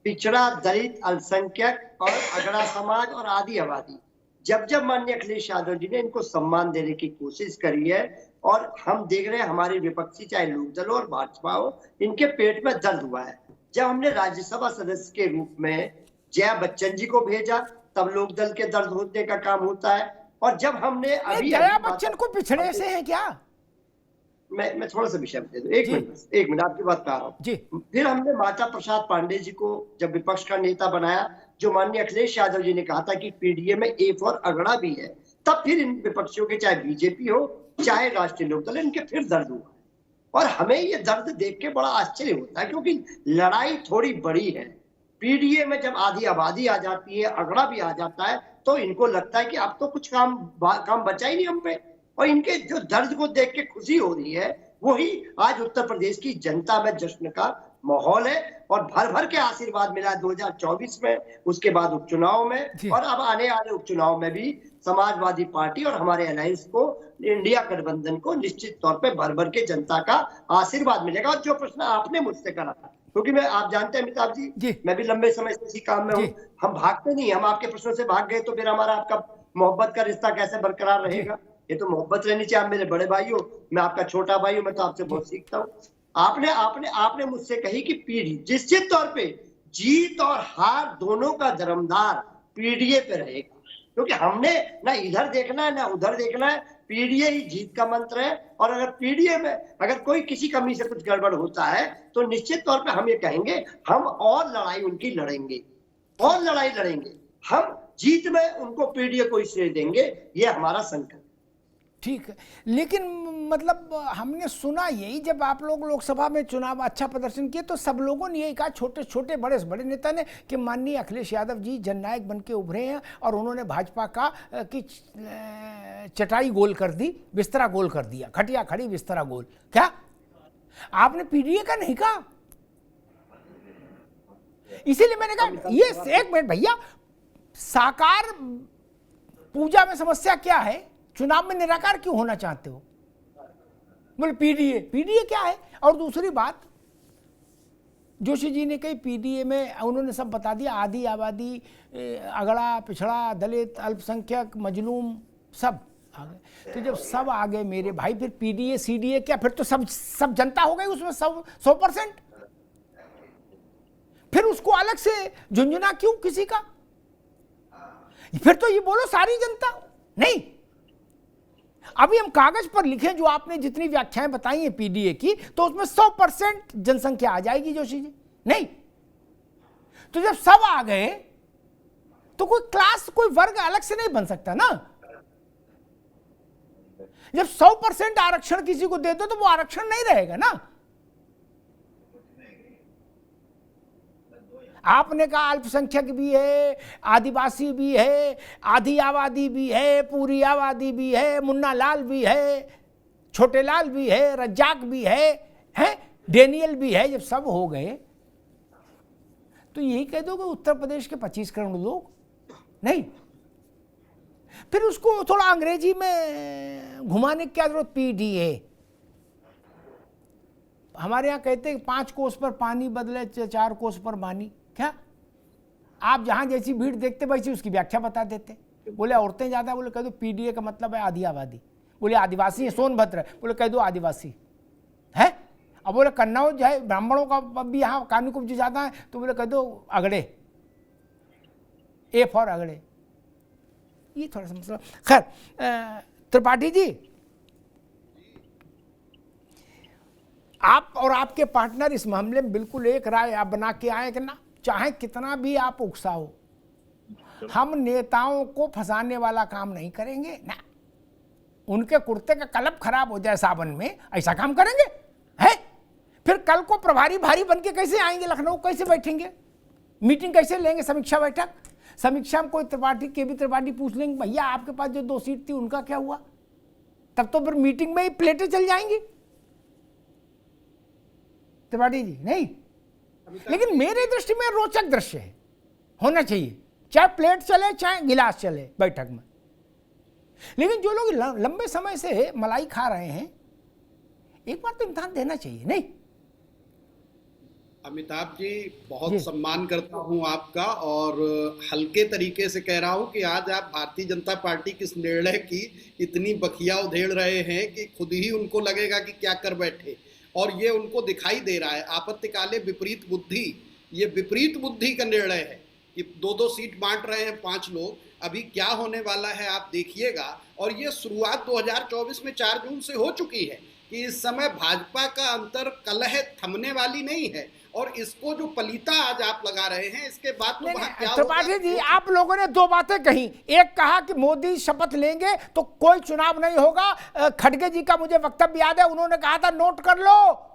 [SPEAKER 4] पिछड़ा, दलित, अल्पसंख्यक और अगड़ा समाज और आदि आबादी, जब माननीय अखिलेश यादव जी ने इनको सम्मान देने की कोशिश करी है, और हम देख रहे हैं हमारे विपक्षी चाहे लोकदल हो और भाजपा हो, इनके पेट में दर्द हुआ है। जब हमने राज्यसभा सदस्य के रूप में जया बच्चन जी को भेजा, तब लोकदल के दर्द होने का काम होता है। और जब हमने अभी
[SPEAKER 1] जया बच्चन को पिछड़े से है क्या?
[SPEAKER 4] मैं थोड़ा सा विषय दे दूं, एक मिनट आपकी बात कर रहा हूँ। फिर हमने माता प्रसाद पांडे जी को जब विपक्ष का नेता बनाया, जो माननीय अखिलेश यादव जी ने कहा था कि पीडीए में ए फॉर अगड़ा भी है, तब फिर इन विपक्षियों के चाहे बीजेपी हो चाहे राष्ट्रीय लोकदल, इनके फिर दर्द हुआ। और हमें ये दर्द देख के बड़ा आश्चर्य होता है, क्योंकि लड़ाई थोड़ी बड़ी है। पीडीए में जब आधी आबादी आ जाती है, अगड़ा भी आ जाता है, तो इनको लगता है कि अब तो कुछ काम बचा ही नहीं हम पे, और इनके जो दर्द को देख के खुशी हो रही है, वही आज उत्तर प्रदेश की जनता में जश्न का माहौल है। और भर भर के आशीर्वाद मिला 2024 में, उसके बाद उपचुनाव में, और अब आने वाले उपचुनाव में भी समाजवादी पार्टी और हमारे अलायंस को, इंडिया गठबंधन को निश्चित तौर पे भर भर के जनता का आशीर्वाद मिलेगा। और जो प्रश्न आपने मुझसे करा था, क्योंकि मैं, आप जानते हैं अमिताभ जी, मैं भी लंबे समय से इसी काम में हूँ, हम भागते नहीं, हम आपके प्रश्नों से भाग गए तो फिर हमारा आपका मोहब्बत का रिश्ता कैसे बरकरार रहेगा? ये तो मोहब्बत रहनी चाहिए। आप मेरे बड़े भाई हो, मैं आपका छोटा भाई हूँ, मैं तो आपसे बहुत सीखता हूँ। आपने मुझसे कही कि पीढ़ी, निश्चित तौर पे जीत और हार दोनों का दरमदार पीडीए पे रहेगा, क्योंकि हमने ना इधर देखना है ना उधर देखना है, पीडीए ही जीत का मंत्र है। और अगर पीडीए में अगर कोई किसी कमी से कुछ गड़बड़ होता है, तो निश्चित तौर पे हम ये कहेंगे, हम और लड़ाई उनकी लड़ेंगे, और लड़ाई लड़ेंगे, हम जीत में उनको पीडीए को श्रेय देंगे, ये हमारा संकल्प।
[SPEAKER 1] ठीक है, लेकिन मतलब हमने सुना यही, जब आप लोग लोकसभा में चुनाव अच्छा प्रदर्शन किए तो सब लोगों ने यही कहा, छोटे छोटे बड़े नेता ने, कि माननीय अखिलेश यादव जी जननायक बन के उभरे हैं और उन्होंने भाजपा का की चटाई गोल कर दी, बिस्तरा गोल कर दिया, खटिया खड़ी बिस्तरा गोल। क्या आपने पीडीए का नहीं कहा? इसीलिए मैंने कहा, ये एक मिनट भैया, साकार पूजा में समस्या क्या है, चुनाव में निराकार क्यों होना चाहते हो? बोले पीडीए क्या है? और दूसरी बात जोशी जी ने कही, पीडीए में उन्होंने सब बता दिया, आधी आबादी, अगड़ा, पिछड़ा, दलित, अल्पसंख्यक, मजलूम सब आ गए। तो जब सब आ गए मेरे भाई, फिर पीडीए सीडीए क्या, फिर तो सब जनता हो गई उसमें 100%। फिर उसको अलग से झुंझुना क्यों किसी का? फिर तो ये बोलो सारी जनता नहीं। अभी हम कागज पर लिखें, जो आपने जितनी व्याख्याएं बताई हैं पीडीए की, तो उसमें 100% जनसंख्या आ जाएगी जोशी जी, नहीं? तो जब सब आ गए तो कोई क्लास, कोई वर्ग अलग से नहीं बन सकता ना। जब 100% आरक्षण किसी को दे दो तो वो आरक्षण नहीं रहेगा ना। आपने कहा अल्पसंख्यक भी है, आदिवासी भी है, आधी आबादी भी है, पूरी आबादी भी है, मुन्ना लाल भी है, छोटे लाल भी है, रज्जाक भी है, डेनियल भी है। जब सब हो गए तो यही कह दो कि उत्तर प्रदेश के 25 करोड़ लोग नहीं। फिर उसको थोड़ा अंग्रेजी में घुमाने की क्या जरूरत? पीडीए। हमारे यहाँ कहते हैं 5 कोस पर पानी बदले 4 कोस पर बानी। क्या आप जहां जैसी भीड़ देखते वैसी उसकी व्याख्या बता देते। बोले औरतें ज्यादा, बोले कह दो पीडीए का मतलब है आधी आबादी। बोले आदिवासी है सोनभद्र, बोले कह दो आदिवासी है। अब बोले कन्नौज है, ब्राह्मणों का भी यहाँ कानूनी कुब्ज ज्यादा है, तो बोले कह दो अगड़े, ए फॉर अगड़े। ये थोड़ा सा मसला। खैर त्रिपाठी जी, आप और आपके पार्टनर इस मामले में बिल्कुल एक राय आप बना के आए कि ना, चाहे कितना भी आप उकसाओ, हम नेताओं को फंसाने वाला काम नहीं करेंगे ना। उनके कुर्ते का कलप खराब हो जाए सावन में, ऐसा काम करेंगे है? फिर कल को प्रभारी भारी बन के कैसे आएंगे लखनऊ, कैसे बैठेंगे, मीटिंग कैसे लेंगे, समीक्षा बैठक? समीक्षा में कोई त्रिपाठी के भी त्रिपाठी पूछ लेंगे, भैया आपके पास जो 2 सीट थी उनका क्या हुआ? तब तो फिर मीटिंग में ही प्लेटें चल जाएंगी त्रिपाठी जी, नहीं? लेकिन मेरे दृष्टि में रोचक दृश्य है, होना चाहिए, चाहे प्लेट चले चाहे गिलास चले बैठक में। लेकिन जो लोग लंबे समय से मलाई खा रहे हैं, एक बार तो इम्तिहान देना चाहिए, नहीं?
[SPEAKER 6] अमिताभ जी, बहुत सम्मान करता हूं आपका, और हल्के तरीके से कह रहा हूं कि आज आप भारतीय जनता पार्टी के इस निर्णय की इतनी बखिया उधेड़ रहे हैं कि खुद ही उनको लगेगा कि क्या कर बैठे, और ये उनको दिखाई दे रहा है। आपत्तिकाले विपरीत बुद्धि, ये विपरीत बुद्धि का निर्णय है कि 2-2 सीट बांट रहे हैं 5 लोग। अभी क्या होने वाला है आप देखिएगा। और ये शुरुआत 2024 में 4 जून से हो चुकी है। कि इस समय भाजपा का अंतर कलह थमने वाली नहीं है, और इसको जो पलीता आज आप लगा रहे हैं, इसके बाद तो वहां क्या
[SPEAKER 1] त्रिपाठी
[SPEAKER 6] होगा?
[SPEAKER 1] जी, आप लोगों ने दो बातें कही। एक कहा कि मोदी शपथ लेंगे तो कोई चुनाव नहीं होगा। खड़गे जी का मुझे वक्तव्य याद है, उन्होंने कहा था नोट कर लो,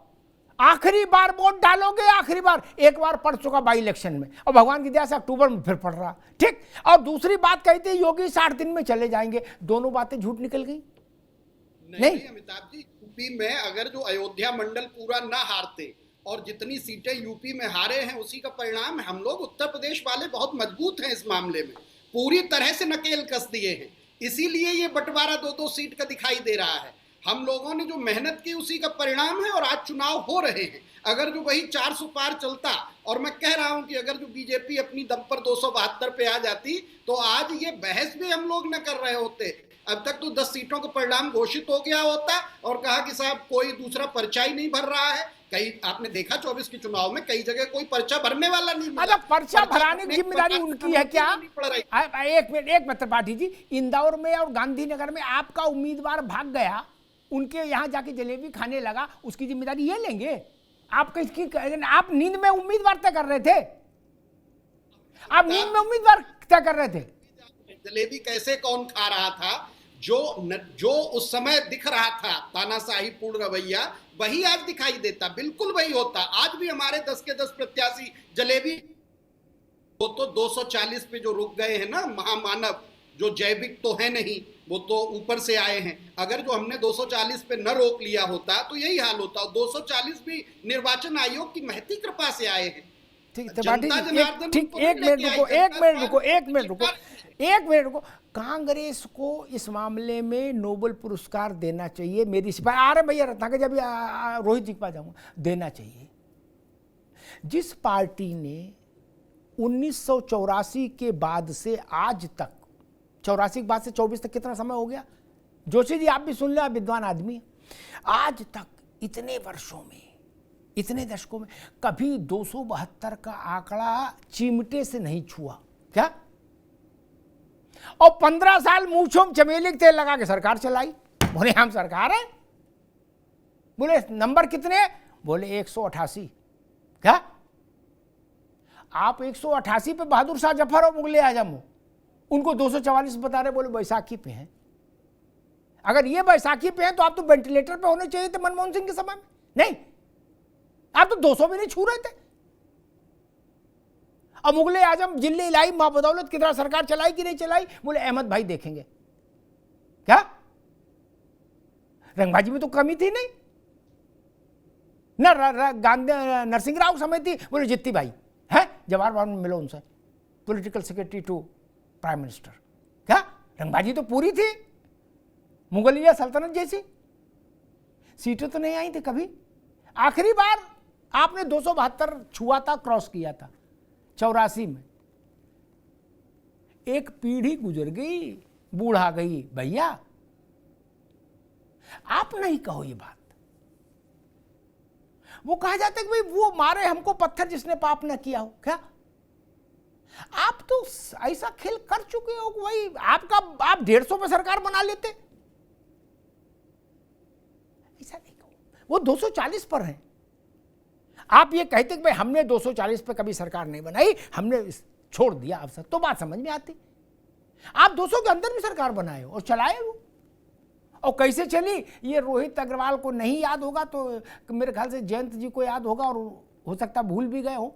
[SPEAKER 1] आखिरी बार वोट डालोगे, आखिरी बार। एक बार पड़ चुका बाई इलेक्शन में, और भगवान की दया से अक्टूबर में फिर पड़ रहा। ठीक। और दूसरी बात कही थी योगी 60 दिन में चले जाएंगे। दोनों बातें झूठ निकल गई।
[SPEAKER 6] नहीं अमिताभ जी, यूपी में अगर जो अयोध्या मंडल पूरा ना हारते और जितनी सीटें यूपी में हारे हैं उसी का परिणाम है। हम लोग उत्तर प्रदेश वाले बहुत मजबूत हैं इस मामले में, पूरी तरह से नकेल कस दिए हैं, इसीलिए ये बंटवारा 2-2 सीट का दिखाई दे रहा है। हम लोगों ने जो मेहनत की उसी का परिणाम है, और आज चुनाव हो रहे हैं। अगर जो वही 400 पार चलता, और मैं कह रहा हूं कि अगर जो बीजेपी अपनी दम पर 272 पे आ जाती, तो आज ये बहस भी हम लोग न कर रहे होते। अब तक तो 10 सीटों का परिणाम घोषित हो गया होता और कहा कि साहब कोई दूसरा पर्चा ही नहीं भर रहा है। कई आपने देखा 24 के चुनाव में कई जगह कोई पर्चा भरने वाला नहीं मिला।
[SPEAKER 1] अच्छा, पर्चा भराने की जिम्मेदारी उनकी है क्या? एक मिनट त्रिपाठी जी, इंदौर में और गांधीनगर में आपका उम्मीदवार भाग गया, उनके यहाँ जाके जलेबी खाने लगा, उसकी जिम्मेदारी ये लेंगे? आप नींद में उम्मीदवार तय कर रहे थे, आप नींद में उम्मीदवार तय कर रहे थे।
[SPEAKER 6] जलेबी कैसे कौन खा रहा था? जो उस समय दिख रहा था तानाशाही पूर्ण रवैया, वही आज दिखाई देता, बिल्कुल वही होता। आज भी हमारे 10 के 10 प्रत्याशी जलेबी, वो तो 240 पे जो रुक गए हैं ना महामानव, जो जैविक तो है नहीं, वो तो ऊपर से आए हैं। अगर जो हमने 240 पे न रोक लिया होता तो यही हाल होता। 240 भी निर्वाचन आयोग की महती कृपा से आए हैं।
[SPEAKER 1] ठीक, एक मिनट रुको। कांग्रेस को इस मामले में नोबेल पुरस्कार देना चाहिए। मेरी सिपाही आ रहे भैया रत्नाकर, जब रोहित जी के पास जाऊंगा, देना चाहिए। जिस पार्टी ने 1984 के बाद से आज तक, 84 के बाद से 24 तक कितना समय हो गया? जोशी जी आप भी सुन लो, आप विद्वान आदमी। आज तक इतने वर्षों में, इतने दशकों में कभी 272 का आंकड़ा चिमटे से नहीं छुआ क्या? और 15 साल मूंछों में चमेली के तेल लगा के सरकार चलाई। बोले हम सरकार है। बोले नंबर कितने? बोले 188। क्या आप 188 पे बहादुर शाह जफर और मुगले आजम हो, उनको 244 बता रहे, बोले बैसाखी पे हैं। अगर ये बैसाखी पे हैं तो आप तो वेंटिलेटर पे होने चाहिए थे मनमोहन सिंह के समय में। नहीं, आप तो 200 भी नहीं छू रहे थे। और मुगले आजम जिले इलाई मां बदौलत की तरह सरकार चलाई कि नहीं चलाई? बोले अहमद भाई देखेंगे। क्या रंगबाजी में तो कमी थी नहीं ना? गांधी नरसिंह राव समिति, बोले जित्ती भाई है, जवाहरलाल में मिलो उनसे, political secretary to prime minister. क्या रंगबाजी तो पूरी थी, मुगलिया सल्तनत जैसी। सीटें तो नहीं आई थी कभी। आखिरी बार आपने 272 छुआ था, क्रॉस किया था 84 में। एक पीढ़ी गुजर गई, बूढ़ा गई भैया। आप नहीं कहो ये बात। वो कहा जाता है कि भाई वो मारे हमको पत्थर जिसने पाप न किया हो। क्या आप तो ऐसा खेल कर चुके हो कि भाई आप 150 पे सरकार बना लेते? ऐसा नहीं कहो। वो 240 पर है। आप ये कहते कि भाई हमने 240 पे कभी सरकार नहीं बनाई, हमने छोड़ दिया अवसर, तो बात समझ में आती। आप 200 के अंदर भी सरकार बनाए और चलाए वो, और कैसे चली ये रोहित अग्रवाल को नहीं याद होगा, तो मेरे ख्याल से जयंत जी को याद होगा, और हो सकता भूल भी गए हो,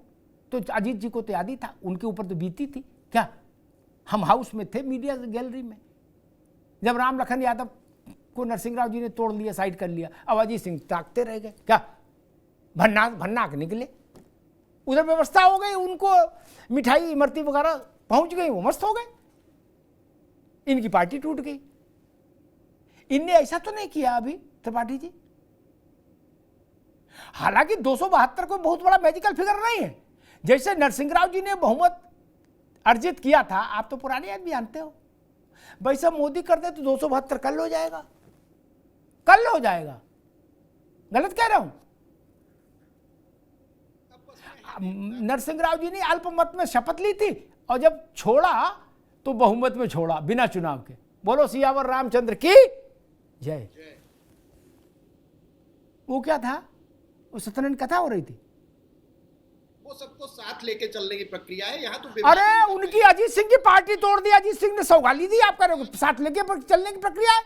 [SPEAKER 1] तो अजीत जी को तो याद ही था, उनके ऊपर तो बीती थी। क्या हम हाउस में थे, मीडिया गैलरी में, जब राम लखन यादव को नरसिंह राव जी ने तोड़ लिया, साइड कर लिया, अब अजीत सिंह ताकते रह गए। क्या भन्ना के निकले, उधर व्यवस्था हो गई, उनको मिठाई इमरती वगैरह पहुंच गई, वो मस्त हो गए, इनकी पार्टी टूट गई। इनने ऐसा तो नहीं किया अभी त्रिपाठी जी। हालांकि 272 कोई बहुत बड़ा मैजिकल फिगर नहीं है। जैसे नरसिंह राव जी ने बहुमत अर्जित किया था, आप तो पुराने आदमी जानते हो, वैसा मोदी कर दे तो 272 कल हो जाएगा, कल हो जाएगा। गलत कह रहा हूं? नरसिंह राव जी ने अल्पमत में शपथ ली थी, और जब छोड़ा तो बहुमत में छोड़ा, बिना चुनाव के। बोलो सियावर रामचंद्र की जय। वो क्या था, वो सत्यनारायण कथा हो रही थी।
[SPEAKER 6] वो सबको साथ लेके चलने की प्रक्रिया है यहाँ तो।
[SPEAKER 1] अरे उनकी अजीत सिंह की पार्टी तोड़ दी, अजीत सिंह ने सौगाली दी, आप कह रहे हो साथ लेके चलने की प्रक्रिया है।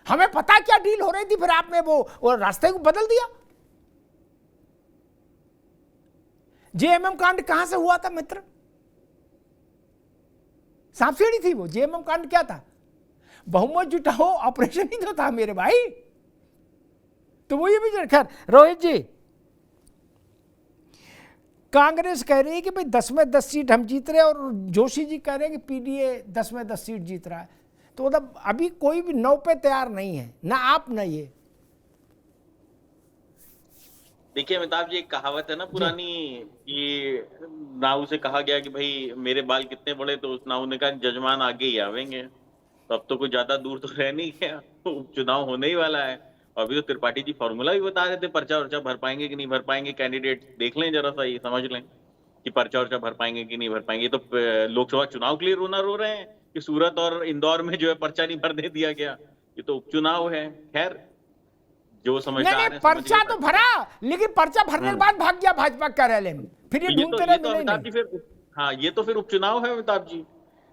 [SPEAKER 1] हमें पता क्या डील हो रही थी, फिर आपने वो रास्ते को बदल दिया। जेएमएम कांड कहां से हुआ था मित्र? सांप सीढ़ी थी वो। जेएमएम कांड क्या था? बहुमत जुटाओ ऑपरेशन ही तो था मेरे भाई। तो वो ये भी खैर। रोहित जी, कांग्रेस कह रही है कि भाई 10 में 10 सीट हम जीत रहे हैं, और जोशी जी कह रहे हैं कि पीडीए 10 में 10 सीट जीत रहा है। तो मतलब अभी कोई भी नौ पे तैयार नहीं है, ना आप ना ये।
[SPEAKER 5] देखिए अमिताभ जी, एक कहावत है ना पुरानी कि नाऊ से कहा गया कि भाई मेरे बाल कितने बड़े, तो उस नाऊ ने कहा जजमान आगे ही आवेंगे। तो अब तो कुछ ज्यादा दूर तो रह नहीं गया, उपचुनाव होने ही वाला है। अभी तो त्रिपाठी जी फॉर्मूला भी बता रहे थे, पर्चा वर्चा भर पाएंगे कि नहीं भर पाएंगे कैंडिडेट। देख लें जरा सा, ये समझ लें कि पर्चा वर्चा भर पाएंगे कि नहीं भर पाएंगे। तो लोकसभा चुनाव के लिए रो रहे हैं कि सूरत और इंदौर में जो है पर्चा नहीं भरने दिया गया। ये तो उपचुनाव है। खैर, जो समझदार है
[SPEAKER 1] पर्चा तो भरा, लेकिन पर्चा भरने के बाद भाग गया भाजपा कार्यालय में। फिर ये ढूंढते रहे मिले नहीं।
[SPEAKER 5] फिर हाँ, ये तो फिर उपचुनाव है अमिताभ जी,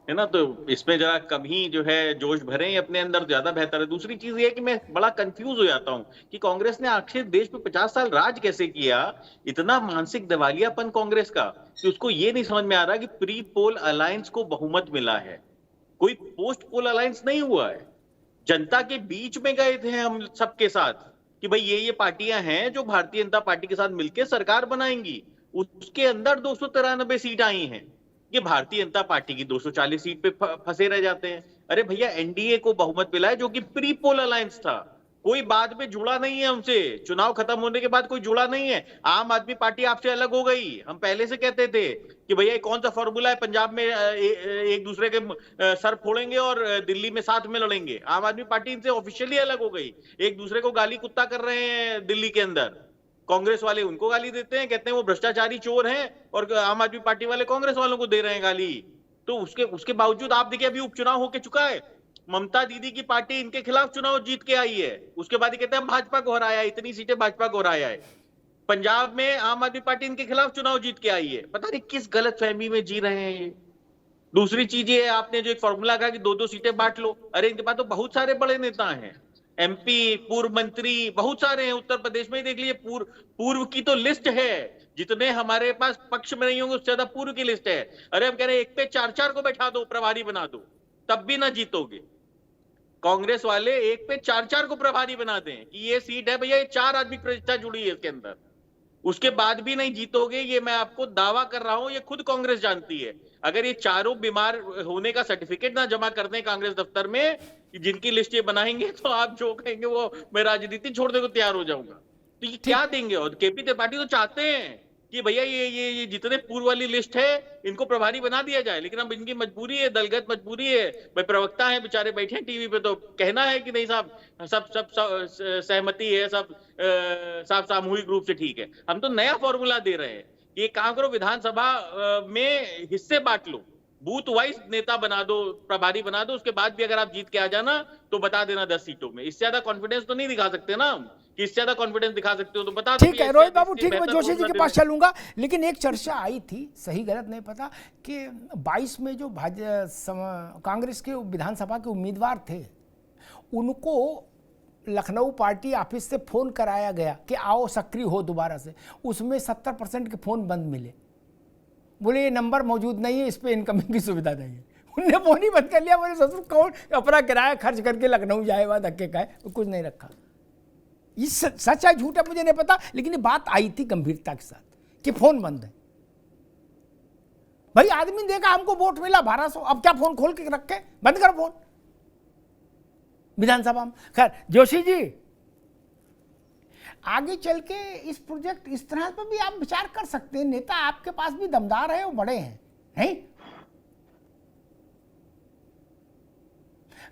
[SPEAKER 5] है ना। तो इसमें जरा कम ही जो है जोश भरे अपने अंदर, ज्यादा बेहतर है। दूसरी चीज ये है कि मैं बड़ा कंफ्यूज हो जाता हूँ कि कांग्रेस ने आखिर देश पे 50 साल राज कैसे किया। इतना मानसिक दिवालियापन कांग्रेस का कि उसको ये नहीं समझ में आ रहा कि प्री पोल अलायंस को बहुमत मिला है, कोई पोस्ट पोल अलायंस नहीं हुआ है। जनता के बीच में गए थे हम सबके साथ कि भाई ये पार्टियां हैं जो भारतीय जनता पार्टी के साथ मिलकर सरकार बनाएंगी। उसके अंदर 293 सीट आई हैं। ये भारतीय जनता पार्टी की 240 सीट पे फंसे रह जाते हैं। अरे भैया, एनडीए को बहुमत मिला है जो कि प्री पोल अलायंस था, कोई बाद में जुड़ा नहीं है हमसे। चुनाव खत्म होने के बाद कोई जुड़ा नहीं है। आम आदमी पार्टी आपसे अलग हो गई। हम पहले से कहते थे कि भैया कौन सा फॉर्मूला है, पंजाब में एक दूसरे के सर फोड़ेंगे और दिल्ली में साथ में लड़ेंगे। आम आदमी पार्टी इनसे ऑफिशियली अलग हो गई। एक दूसरे को गाली कुत्ता कर रहे हैं दिल्ली के अंदर। कांग्रेस वाले उनको गाली देते हैं, कहते हैं वो भ्रष्टाचारी चोर हैं, और आम आदमी पार्टी वाले कांग्रेस वालों को दे रहे हैं गाली। तो उसके बावजूद आप देखिए अभी उपचुनाव होके चुका है। ममता दीदी की पार्टी इनके खिलाफ चुनाव जीत के आई है। उसके बाद ये कहते हैं भाजपा को हराया, इतनी सीटें भाजपा को हराया है। पंजाब में आम आदमी पार्टी इनके खिलाफ चुनाव जीत के आई है। पता नहीं किस गलत फहमी में जी रहे हैं ये। दूसरी चीज ये, आपने जो एक फॉर्मूला कहा कि 2-2 सीटें बांट लो, अरे इनके पास तो बहुत सारे बड़े नेता हैं, एमपी, पूर्व मंत्री बहुत सारे हैं। उत्तर प्रदेश में ही देख लीजिए, पूर्व की तो लिस्ट है। जितने हमारे पास पक्ष में नहीं होंगे उससे ज्यादा पूर्व की लिस्ट है। अरे हम कह रहे हैं एक पे 4-4 को बैठा दो, प्रभारी बना दो, तब भी ना जीतोगे। कांग्रेस वाले एक पे 4-4 को प्रभारी बना दें कि ये सीट है भैया, ये 4 आदमी प्रतिष्ठा जुड़ी है इसके अंदर, उसके बाद भी नहीं जीतोगे। ये मैं आपको दावा कर रहा हूं, ये खुद कांग्रेस जानती है। अगर ये चारों बीमार होने का सर्टिफिकेट ना जमा कर दें कांग्रेस दफ्तर में, जिनकी लिस्ट ये बनाएंगे, तो आप जो कहेंगे वो मैं राजनीति छोड़ने को तैयार हो जाऊंगा। तो ये क्या देंगे? और केपी त्रिपाठी तो चाहते हैं कि भैया ये जितने पूर्व वाली लिस्ट है इनको प्रभारी बना दिया जाए, लेकिन अब इनकी मजबूरी है, दलगत मजबूरी है। भाई प्रवक्ता है बेचारे बैठे हैं टीवी पे, तो कहना है कि नहीं साहब सब सहमति है, सब सामूहिक रूप से ठीक है। हम तो नया फॉर्मूला दे रहे हैं, ये काम करो, विधानसभा में हिस्से बांट लो, बूथ वाइज नेता बना दो, प्रभारी बना दो। उसके बाद भी अगर आप जीत के आ जाना तो बता देना 10 सीटों में। इससे ज्यादा कॉन्फिडेंस तो नहीं दिखा सकते ना हम, कि इससे ज्यादा कॉन्फिडेंस दिखा सकते हो तो बता दो।
[SPEAKER 1] ठीक है रोहित बाबू, ठीक है, मैं जोशी जी के पास चलूंगा। लेकिन एक चर्चा आई थी, सही गलत नहीं पता, कि 22 में जो कांग्रेस के विधानसभा के उम्मीदवार थे उनको लखनऊ पार्टी ऑफिस से फोन कराया गया कि आओ सक्रिय हो दोबारा से। उसमें 70% के फोन बंद मिले। बोले ये नंबर मौजूद नहीं है, इस पर इनकमिंग की सुविधा नहीं है। उनने फोन ही बंद कर लिया। बोले ससुर कौन अपना किराया खर्च करके लखनऊ जाएगा, धक्के का है, कुछ नहीं रखा। ये सच है झूठ है मुझे नहीं पता, लेकिन ये बात आई थी गंभीरता के साथ कि फोन बंद है। भाई आदमी देखा हमको वोट मिला 1200, अब क्या फोन खोल के रखे? बंद करो फोन विधानसभा में। खैर जोशी जी, आगे चल के इस प्रोजेक्ट इस तरह पर भी आप विचार कर सकते हैं। नेता आपके पास भी दमदार है, वो बड़े हैं, नहीं?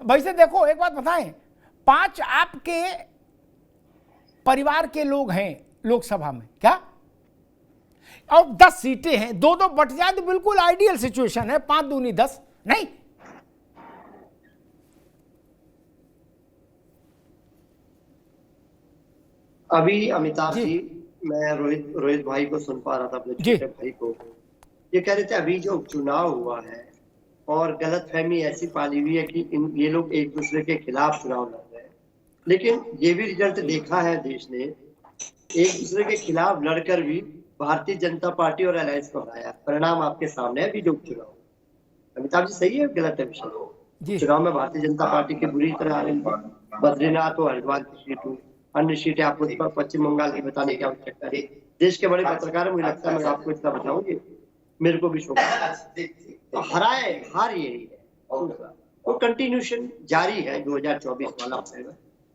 [SPEAKER 1] वैसे देखो एक बात बताएं, 5 आपके परिवार के लोग हैं लोकसभा में, क्या? और 10 सीटें हैं, 2-2 बट जाए तो बिल्कुल आइडियल सिचुएशन है। 5 दूनी 10, नहीं?
[SPEAKER 4] अभी अमिताभ
[SPEAKER 1] जी।
[SPEAKER 4] जी, मैं रोहित भाई को सुन पा रहा था, अपने
[SPEAKER 1] जी।
[SPEAKER 4] छोटे भाई को। ये कह रहे थे अभी जो चुनाव हुआ है और गलतफहमी ऐसी पाली हुई है कि ये लोग एक दूसरे के खिलाफ चुनाव लड़ रहे हैं, लेकिन ये भी रिजल्ट देखा है देश ने, एक दूसरे के खिलाफ लड़कर भी भारतीय जनता पार्टी और अलायंस को हराया। परिणाम आपके सामने है, अभी जो उपचुनाव। अमिताभ जी सही है गलत है विषय? चुनाव में भारतीय जनता पार्टी की बुरी तरह हारी, बद्रीनाथ और हरिद्वार की सीट हुई, अन्य सीटें आपको पश्चिम बंगाल की बताने की आवश्यकता है। देश के बड़े पत्रकार है, मुझे लगता है मैं आपको इतना बताऊंगी, मेरे को भी शौक है। तो हार यही है, वो कंटिन्यूशन जारी है 2024 वाला है।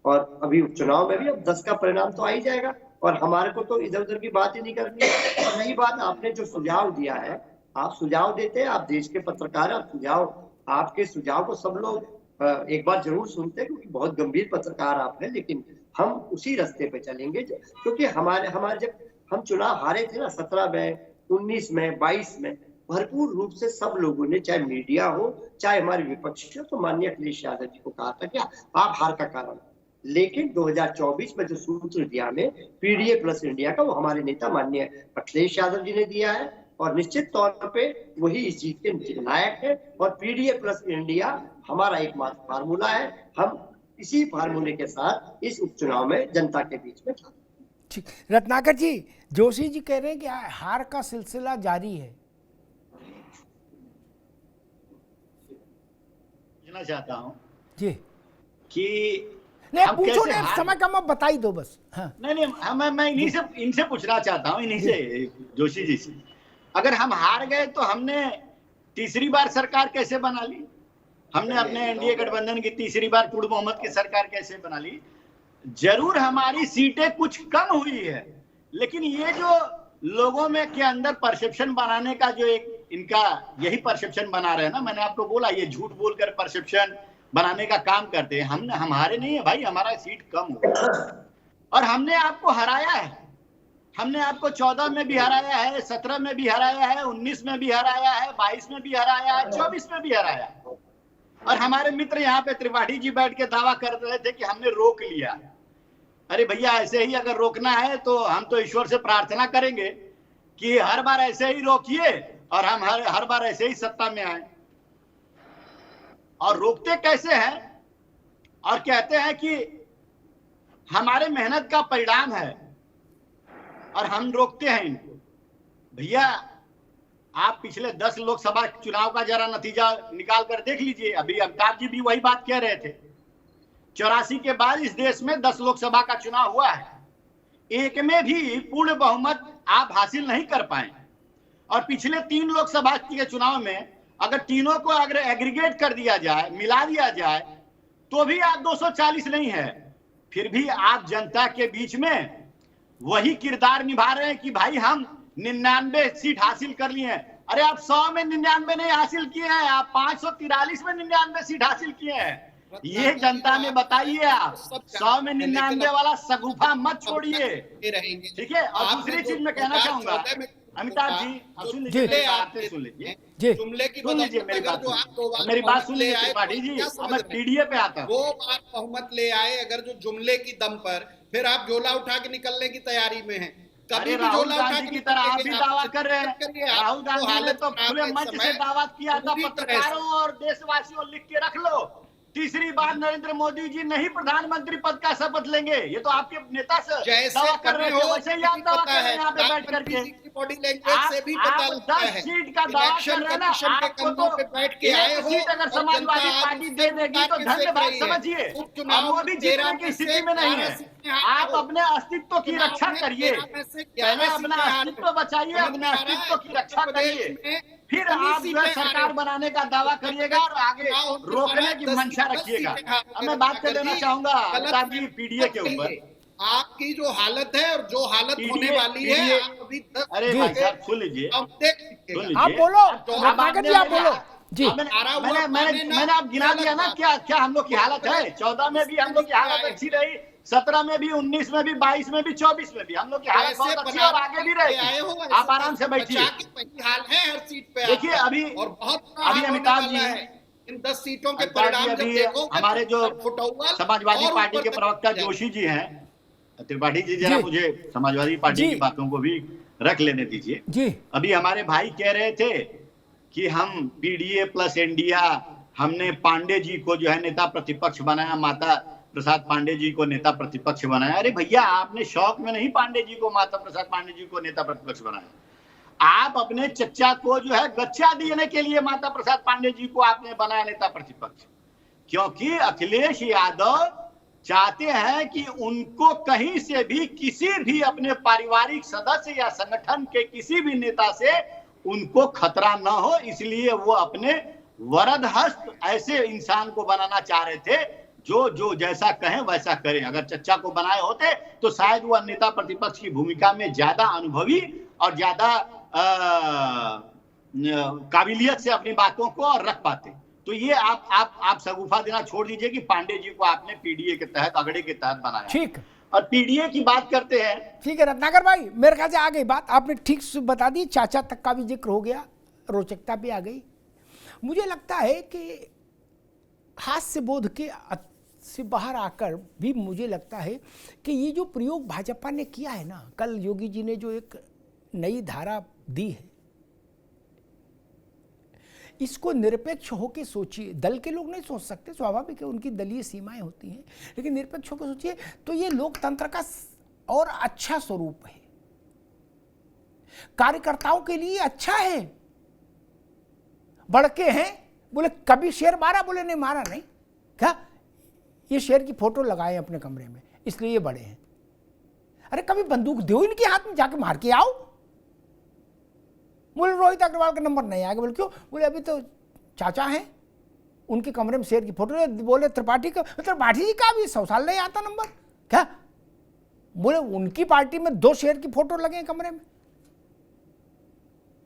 [SPEAKER 4] और अभी उपचुनाव में भी अब 10 का परिणाम तो आ ही जाएगा, और हमारे को तो इधर उधर की बात ही नहीं करनी है। और रही बात आपने जो सुझाव दिया है, आप सुझाव देते हैं, आप देश के पत्रकार, आप सुझाव, आपके सुझाव को सब लोग एक बार जरूर सुनते हैं, क्योंकि बहुत गंभीर पत्रकार आप हैं। लेकिन हम उसी रास्ते पे चलेंगे, क्योंकि हमारे जब हम चुनाव हारे थे ना 17 में, 19 में, 22 में, भरपूर रूप से सब लोगों ने, चाहे मीडिया हो चाहे हमारे विपक्षी हो, तो माननीय अखिलेश यादव जी को कहा था कि आप हार का कारण। लेकिन 2024 में जो सूत्र दिया में पीडीए प्लस इंडिया का, वो हमारे नेता माननीय अखिलेश यादव जी ने दिया है, और निश्चित तौर पे वही इस जीत के नायक है। और पीडीए प्लस इंडिया हमारा एकमात्र फार्मूला है। हम इसी फार्मूले के साथ इस उपचुनाव में जनता के बीच में था।
[SPEAKER 1] ठीक, रत्नाकर जी, जोशी जी कह रहे हैं कि हार का सिलसिला जारी है।
[SPEAKER 3] कहना चाहता हूँ
[SPEAKER 1] जी
[SPEAKER 3] कि
[SPEAKER 1] नहीं, पूछो नहीं, समय कम, अब बता ही दो बस। हाँ।
[SPEAKER 3] नहीं, मैं इनसे पूछना चाहता हूँ, इन्हीं से, जोशी जी से। अगर हम हार गए तो हमने तीसरी बार सरकार कैसे बना ली? हमने अपने एनडीए गठबंधन की तीसरी बार पूर्ण बहुमत की सरकार कैसे बना ली? जरूर हमारी सीटें कुछ कम हुई है, लेकिन ये जो लोगों में के अंदर परसेप्शन बनाने का जो एक इनका यही परसेप्शन बना रहे हैं ना, मैंने आपको बोला, ये झूठ बोलकर परसेप्शन बनाने का काम करते हैं। हमारे नहीं है भाई, हमारा सीट कम हो, और हमने आपको हराया है। हमने आपको 14 में भी हराया है, 17 में भी हराया है, 19 में भी हराया है, 22 में भी हराया है, 24 में भी हराया है। और हमारे मित्र यहाँ पे त्रिपाठी जी बैठ के दावा कर रहे थे कि हमने रोक लिया। अरे भैया, ऐसे ही अगर रोकना है तो हम तो ईश्वर से प्रार्थना करेंगे कि हर बार ऐसे ही रोकिए और हम हर बार ऐसे ही सत्ता में आए। और रोकते कैसे हैं? और कहते हैं कि हमारे मेहनत का परिणाम है और हम रोकते हैं इनको। भैया, आप पिछले 10 लोकसभा चुनाव का जरा नतीजा निकाल कर देख लीजिए। अभी अमिताभ जी भी वही बात कह रहे थे। 84 के बाद इस देश में 10 लोकसभा का चुनाव हुआ है, एक में भी पूर्ण बहुमत आप हासिल नहीं कर पाए। और पिछले 3 लोकसभा के चुनाव में अगर तीनों को अगर एग्रीगेट कर दिया जाए, मिला दिया जाए, तो भी आप 240 नहीं है। फिर भी आप जनता के बीच में वही किरदार निभा रहे हैं कि भाई हम 99 सीट हासिल कर लिए हैं। अरे आप 100 में 99 नहीं हासिल किए हैं, आप 543 में 99 सीट हासिल किए हैं। ये जनता में बताइए। आप 100 में 99 वाला सगुफा मत छोड़िए, ठीक है? और दूसरी चीज मैं कहना चाहूंगा, अमिताभ जी सुन लीजिए, सुन लीजिए, मेरी बात सुन लीजिए त्रिपाठी जी। अब मैं पीडीए पे आता हूँ।
[SPEAKER 6] वो बात बहुमत ले आए अगर जो जुमले की दम पर, फिर आप झोला उठा के निकलने की तैयारी में हैं। कभी भी झोला उठा के
[SPEAKER 2] की तरह आप भी दावा कर रहे हैं। राहुल गांधी ने तो खुले मंच से दावा किया था, पत्रकारों और देशवासियों लिख के रख लो, तीसरी बार नरेंद्र मोदी जी नहीं प्रधानमंत्री पद का शपथ लेंगे। ये तो आपके नेता से दावा कर रहे हो, वैसे ही आप दावा कर रहे हैं यहाँ पे बैठ करके।
[SPEAKER 6] बॉडी लैंग्वेज से भी पता लगता है।
[SPEAKER 2] 10 सीट का दावा कर रहे हैं ना, आपको तो
[SPEAKER 6] बैठ के आए हो।
[SPEAKER 2] सीट अगर समाजवादी पार्टी दे देगी तो धन्यवाद समझिए। अब वो भी जीतने की स्थिति में नहीं है। आप अपने अस्तित्व की रक्षा करिए, पहले अपना अस्तित्व बचाइए, अपने अस्तित्व की रक्षा करिए, फिर आप जो है सरकार बनाने का दावा करिएगा और आगे रोकने की मंशा रखिएगा। अब मैं बात कर देना चाहूंगा अमिताभ जी पीडीए के ऊपर।
[SPEAKER 6] आपकी जो हालत है और जो हालत होने वाली है, आप अभी
[SPEAKER 2] अरे भाई साहब सुन लीजिए,
[SPEAKER 1] आप बोलो, आप बोलो जी।
[SPEAKER 2] मैंने आप गिना दिया ना क्या हम लोग की हालत है। 14 में भी हम लोग की हालत अच्छी रही, 17 में भी, 19 में भी, 22 में भी, 24 में भी हम लोग की हालत बहुत अच्छी और आगे भी रहेगी। आप आराम से बैठिए।
[SPEAKER 6] हाल है हर सीट पे।
[SPEAKER 2] देखिए अभी अमिताभ जी,
[SPEAKER 6] इन 10 सीटों के परिणाम जब देखो,
[SPEAKER 2] हमारे जो समाजवादी पार्टी के प्रवक्ता जोशी जी हैं,
[SPEAKER 3] त्रिपाठी जी जरा
[SPEAKER 1] जी।
[SPEAKER 3] मुझे समाजवादी पार्टी
[SPEAKER 1] जी।
[SPEAKER 3] की बातों को भी रख लेने दीजिए।
[SPEAKER 1] जी
[SPEAKER 3] अभी हमारे भाई कह रहे थे कि हम पीडीए प्लस इंडिया, हमने पांडे जी को जो है नेता प्रतिपक्ष बनाया, माता प्रसाद पांडे जी को नेता प्रतिपक्ष बनाया। अरे भैया, आपने शौक में नहीं पांडे जी को, माता प्रसाद पांडे जी को नेता प्रतिपक्ष बनाया, आप अपने चच्चा को जो है गच्चा देने के लिए माता प्रसाद पांडे जी को आपने बनाया नेता प्रतिपक्ष। क्योंकि अखिलेश यादव चाहते हैं कि उनको कहीं से भी, किसी भी अपने पारिवारिक सदस्य या संगठन के किसी भी नेता से उनको खतरा ना हो, इसलिए वो अपने वरद हस्त ऐसे इंसान को बनाना चाह रहे थे जो जैसा कहें वैसा करें। अगर चच्चा को बनाए होते तो शायद वो नेता प्रतिपक्ष की भूमिका में ज्यादा अनुभवी और ज्यादा काबिलियत से अपनी बातों को रख पाते। तो ये आप सगुफा देना छोड़ दीजिए कि पांडे जी को आपने पीडीए के तहत, अगड़े के तहत बनाया।
[SPEAKER 1] ठीक।
[SPEAKER 3] और पीडीए की बात करते हैं।
[SPEAKER 1] ठीक है रत्नाकर भाई, मेरे ख्याल से आ गई बात, आपने ठीक से बता दी, चाचा तक का भी जिक्र हो गया, रोचकता भी आ गई। मुझे लगता है कि हास्य बोध के से बाहर आकर भी मुझे लगता है कि ये जो प्रयोग भाजपा ने किया है ना, कल योगी जी ने जो एक नई धारा दी है, इसको निरपेक्ष होकर सोचिए। दल के लोग नहीं सोच सकते, स्वाभाविक है, उनकी दलीय सीमाएं होती हैं, लेकिन निरपेक्ष होकर सोचिए तो ये लोकतंत्र का और अच्छा स्वरूप है, कार्यकर्ताओं के लिए अच्छा है। बड़के हैं, बोले कभी शेर मारा, बोले नहीं मारा नहीं, क्या ये शेर की फोटो लगाए अपने कमरे में इसलिए ये बड़े हैं। अरे कभी बंदूक दो इनके हाथ में, जाके मार के आओ। बोले रोहित अग्रवाल का नंबर नहीं आएगा, बोले क्यों, बोले अभी तो चाचा हैं, उनके कमरे में शेर की फोटो। बोले त्रिपाठी जी का भी 100 साल नहीं आता नंबर, क्या, बोले उनकी पार्टी में 2 शेर की फोटो लगे कमरे में।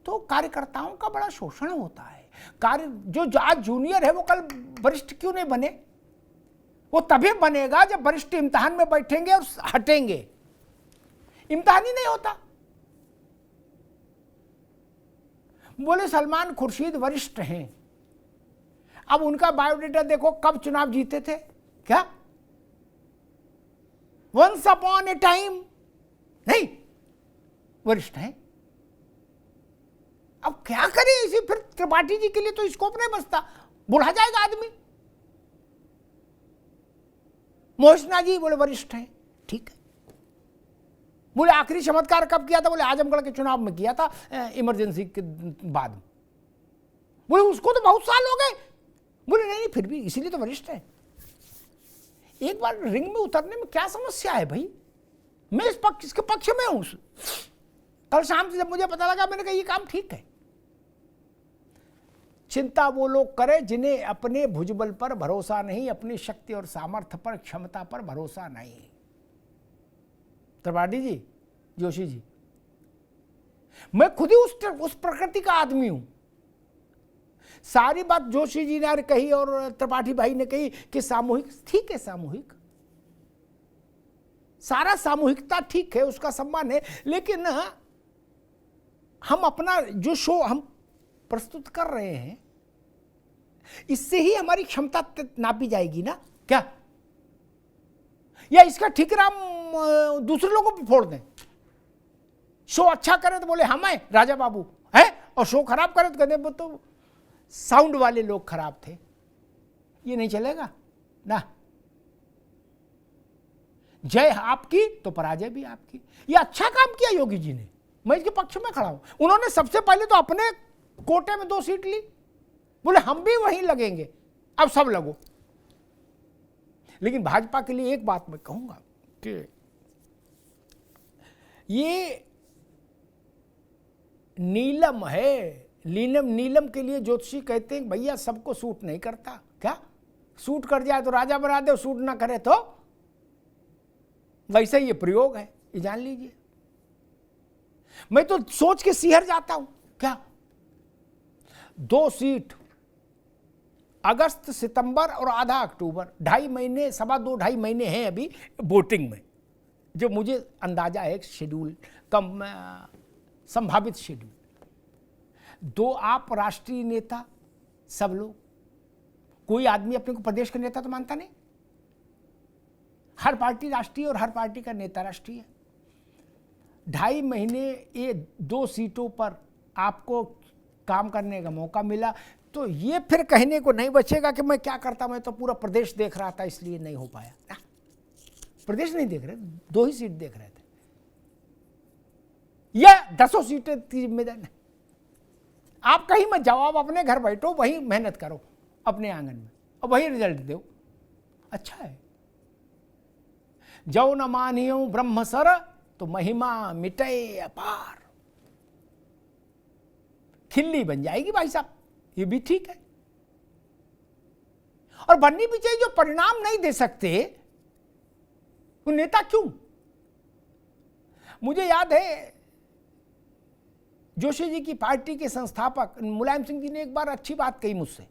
[SPEAKER 1] तो कार्यकर्ताओं का बड़ा शोषण होता है। जो आज जूनियर है वो कल वरिष्ठ क्यों नहीं बने? वो तभी बनेगा जब वरिष्ठ इम्तिहान में बैठेंगे और हटेंगे। इम्तिहान ही नहीं होता। बोले सलमान खुर्शीद वरिष्ठ हैं, अब उनका बायोडेटा देखो, कब चुनाव जीते थे, क्या वंस अपॉन ए टाइम, नहीं, वरिष्ठ हैं। अब क्या करें इसी, फिर त्रिपाठी जी के लिए तो स्कोप नहीं बचता, बुढ़ा जाएगा आदमी। मोहसिना जी बोले वरिष्ठ हैं, ठीक है। बोले आखिरी चमत्कार कब किया था, बोले आजमगढ़ के चुनाव में किया था, इमरजेंसी के बाद। बोले उसको तो बहुत साल हो गए, बोले नहीं फिर भी इसीलिए तो वरिष्ठ है। एक बार रिंग में उतरने में क्या समस्या है भाई, मैं इसके पक्ष में हूं। कल शाम से जब मुझे पता लगा, मैंने कहा ये काम ठीक है। चिंता वो लोग करें जिन्हें अपने भुजबल पर भरोसा नहीं, अपनी शक्ति और सामर्थ्य पर, क्षमता पर भरोसा नहीं। त्रिपाठी जी, जोशी जी, मैं खुद ही उस प्रकृति का आदमी हूं। सारी बात जोशी जी ने कही और त्रिपाठी भाई ने कही कि सामूहिक, ठीक है, सामूहिक, सारा सामूहिकता ठीक है, उसका सम्मान है, लेकिन हम अपना जो शो हम प्रस्तुत कर रहे हैं, इससे ही हमारी क्षमता नापी जाएगी ना, क्या? या इसका ठिकरा दूसरे लोगों पर फोड़ दें। शो अच्छा करे तो बोले हम हैं राजा बाबू है, और शो खराब करे तो कहते वो तो साउंड वाले लोग खराब थे। ये नहीं चलेगा ना। जय आपकी तो पराजय भी आपकी। ये अच्छा काम किया योगी जी ने, मैं इसके पक्ष में खड़ा हूं। उन्होंने सबसे पहले तो अपने कोटे में 2 सीट ली, बोले हम भी वहीं लगेंगे, अब सब लगो। लेकिन भाजपा के लिए एक बात मैं कहूंगा कि ये नीलम है, नीलम के लिए ज्योतिषी कहते हैं भैया सबको सूट नहीं करता, क्या सूट कर जाए तो राजा बना दे, सूट ना करे तो वैसे ये प्रयोग है, ये जान लीजिए। मैं तो सोच के सिहर जाता हूं, क्या 2 सीट अगस्त, सितंबर और आधा अक्टूबर, 2.5 महीने, 2.5 महीने हैं अभी वोटिंग में, जो मुझे अंदाजा है शेड्यूल कम, संभावित शेड्यूल। 2 आप राष्ट्रीय नेता, सब लोग, कोई आदमी अपने को प्रदेश का नेता तो मानता नहीं। हर पार्टी राष्ट्रीय और हर पार्टी का नेता राष्ट्रीय है। 2.5 महीने ये 2 सीटों पर आपको काम करने का मौका मिला, तो ये फिर कहने को नहीं बचेगा कि मैं क्या करता, मैं तो पूरा प्रदेश देख रहा था इसलिए नहीं हो पाया ना। प्रदेश नहीं देख रहे, 2 ही सीट देख रहे थे, यह 10 सीटें की जिम्मेदारी नहीं। आप कहीं मत जाओ, आप अपने घर बैठो, वहीं मेहनत करो अपने आंगन में और वही रिजल्ट दो, अच्छा है। जो न मानियो ब्रह्म सर तो महिमा मिटे अपार, खिल्ली बन जाएगी भाई साहब, ये भी ठीक है। और बननी भी चाहिए। जो परिणाम नहीं दे सकते वो नेता क्यों? मुझे याद है जोशी जी की पार्टी के संस्थापक मुलायम सिंह जी ने एक बार अच्छी बात कही मुझसे।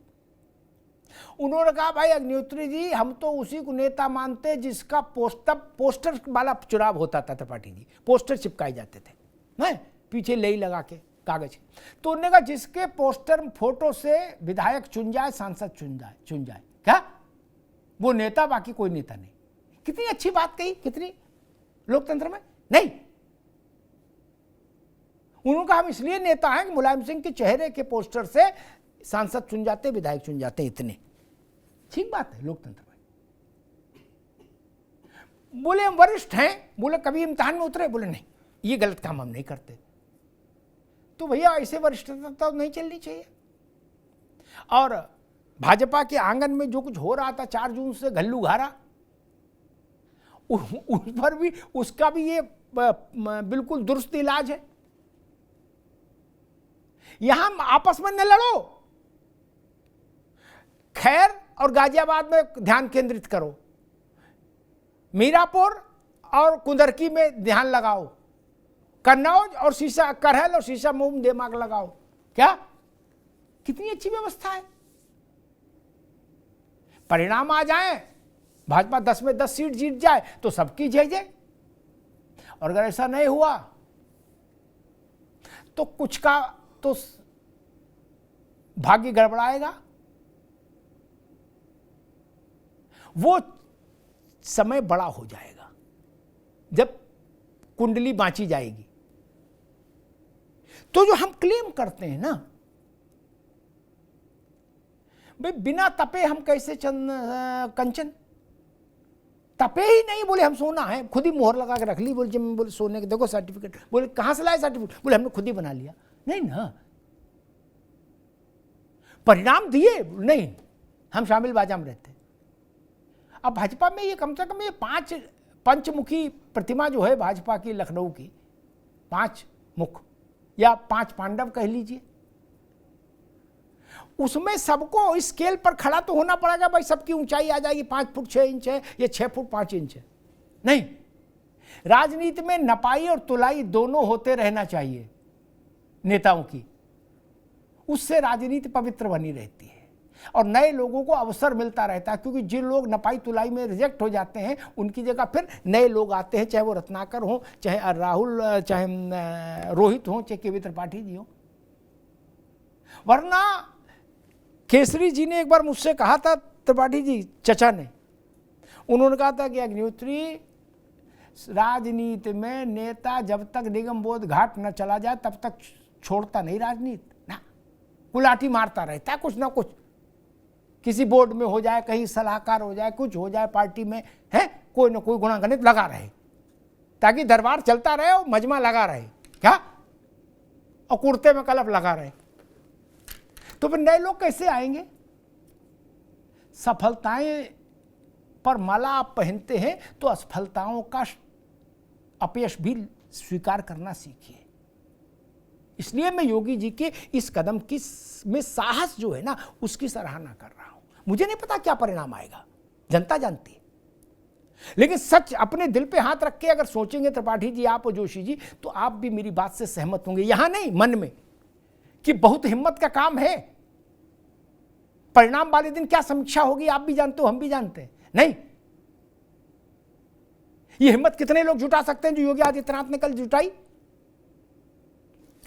[SPEAKER 1] उन्होंने कहा, भाई अग्निहोत्री जी, हम तो उसी को नेता मानते जिसका पोस्टर वाला चुनाव होता था। त्रिपाठी जी, पोस्टर चिपकाए जाते थे नहीं, पीछे लई लगा के कागज। तो उन्होंने कहा जिसके पोस्टर फोटो से विधायक चुन जाए, सांसद चुन जाए, क्या वो नेता, बाकी कोई नेता नहीं। कितनी अच्छी बात कही, कितनी लोकतंत्र में नहीं। उन्होंने कहा हम इसलिए नेता हैं कि मुलायम सिंह के चेहरे के पोस्टर से सांसद चुन जाते, विधायक चुन जाते, इतने। ठीक बात है लोकतंत्र में। बोले हम वरिष्ठ हैं, बोले कभी इम्तिहान में उतरे, बोले नहीं, ये गलत काम हम नहीं करते। तो भैया ऐसे वरिष्ठता तो नहीं चलनी चाहिए। और भाजपा के आंगन में जो कुछ हो रहा था 4 जून से घल्लूघारा, उस पर भी, उसका भी ये बिल्कुल दुरुस्त इलाज है। यहां आपस में न लड़ो, खैर और गाजियाबाद में ध्यान केंद्रित करो, मीरापुर और कुंदरकी में ध्यान लगाओ, कन्नौज और करहल और शीशा मुंह दिमाग लगाओ। क्या कितनी अच्छी व्यवस्था है। परिणाम आ जाए, भाजपा 10 में 10 सीट जीत जाए तो सबकी जय जय। और अगर ऐसा नहीं हुआ तो कुछ का तो भाग्य गड़बड़ाएगा। वो समय बड़ा हो जाएगा जब कुंडली बांची जाएगी। तो जो हम क्लेम करते हैं ना, भाई बिना तपे हम कैसे कंचन, तपे ही नहीं, बोले हम सोना है, खुद ही मोहर लगा के रख ली। बोले जब मैं बोले सोने के देखो सर्टिफिकेट, बोले कहां से लाए सर्टिफिकेट, बोले हमने खुद ही बना लिया। नहीं ना, परिणाम दिए नहीं, हम शामिल बाजा में रहते। अब भाजपा में ये कम से कम ये 5 पंचमुखी प्रतिमा जो है भाजपा की, लखनऊ की 5 मुख या 5 पांडव कह लीजिए, उसमें सबको इस स्केल पर खड़ा तो होना पड़ेगा। भाई सबकी ऊंचाई आ जाएगी 5 फुट 6 इंच है, ये 6 फुट 5 इंच है, नहीं। राजनीति में नपाई और तुलाई दोनों होते रहना चाहिए नेताओं की, उससे राजनीति पवित्र बनी रहती है और नए लोगों को अवसर मिलता रहता है। क्योंकि जिन लोग नपाई तुलाई में रिजेक्ट हो जाते हैं, उनकी जगह फिर नए लोग आते हैं, चाहे वो रत्नाकर हो, चाहे राहुल, चाहे रोहित हो, चाहे केवी त्रिपाठी जी हो। वरना केसरी जी ने एक बार मुझसे कहा था, त्रिपाठी जी चचा ने, उन्होंने कहा था कि अग्निहोत्री, राजनीति में नेता जब तक निगम बोध घाट न चला जाए तब तक छोड़ता नहीं राजनीति ना, गुलाटी मारता रहता है कुछ ना कुछ। किसी बोर्ड में हो जाए, कहीं सलाहकार हो जाए, कुछ हो जाए पार्टी में, है कोई ना कोई गुणागणित लगा रहे ताकि दरबार चलता रहे और मजमा लगा रहे, क्या, और कुर्ते में कलफ लगा रहे। तो फिर नए लोग कैसे आएंगे? सफलताएं पर माला आप पहनते हैं तो असफलताओं का अपयश भी स्वीकार करना सीखिए। इसलिए मैं योगी जी के इस कदम की में साहस जो है ना, उसकी सराहना कर रहा हूं। मुझे नहीं पता क्या परिणाम आएगा, जनता जानती है। लेकिन सच अपने दिल पे हाथ रख के अगर सोचेंगे त्रिपाठी जी, आप और जोशी जी, तो आप भी मेरी बात से सहमत होंगे, यहां नहीं मन में, कि बहुत हिम्मत का काम है। परिणाम वाले दिन क्या समीक्षा होगी आप भी जानते हो, हम भी जानते हैं। नहीं, ये हिम्मत कितने लोग जुटा सकते हैं जो योगी आदित्यनाथ ने कल जुटाई?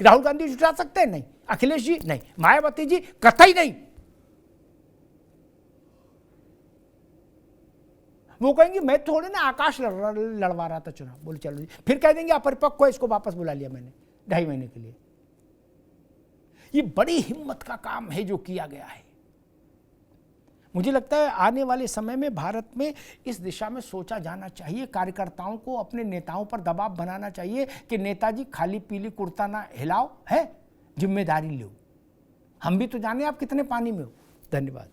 [SPEAKER 1] राहुल गांधी जुटा सकते हैं? नहीं। अखिलेश जी नहीं, मायावती जी कतई नहीं। वो कहेंगे मैं थोड़े ना आकाश लड़वा रहा था चुनाव, बोले चलो जी, फिर कह देंगे अपरिपक्व है, इसको वापस बुला लिया मैंने 2.5 महीने के लिए। ये बड़ी हिम्मत का काम है जो किया गया है। मुझे लगता है आने वाले समय में भारत में इस दिशा में सोचा जाना चाहिए, कार्यकर्ताओं को अपने नेताओं पर दबाव बनाना चाहिए कि नेताजी खाली पीली कुर्ता ना हिलाओ, है जिम्मेदारी लो, हम भी तो जाने आप कितने पानी में हो। धन्यवाद।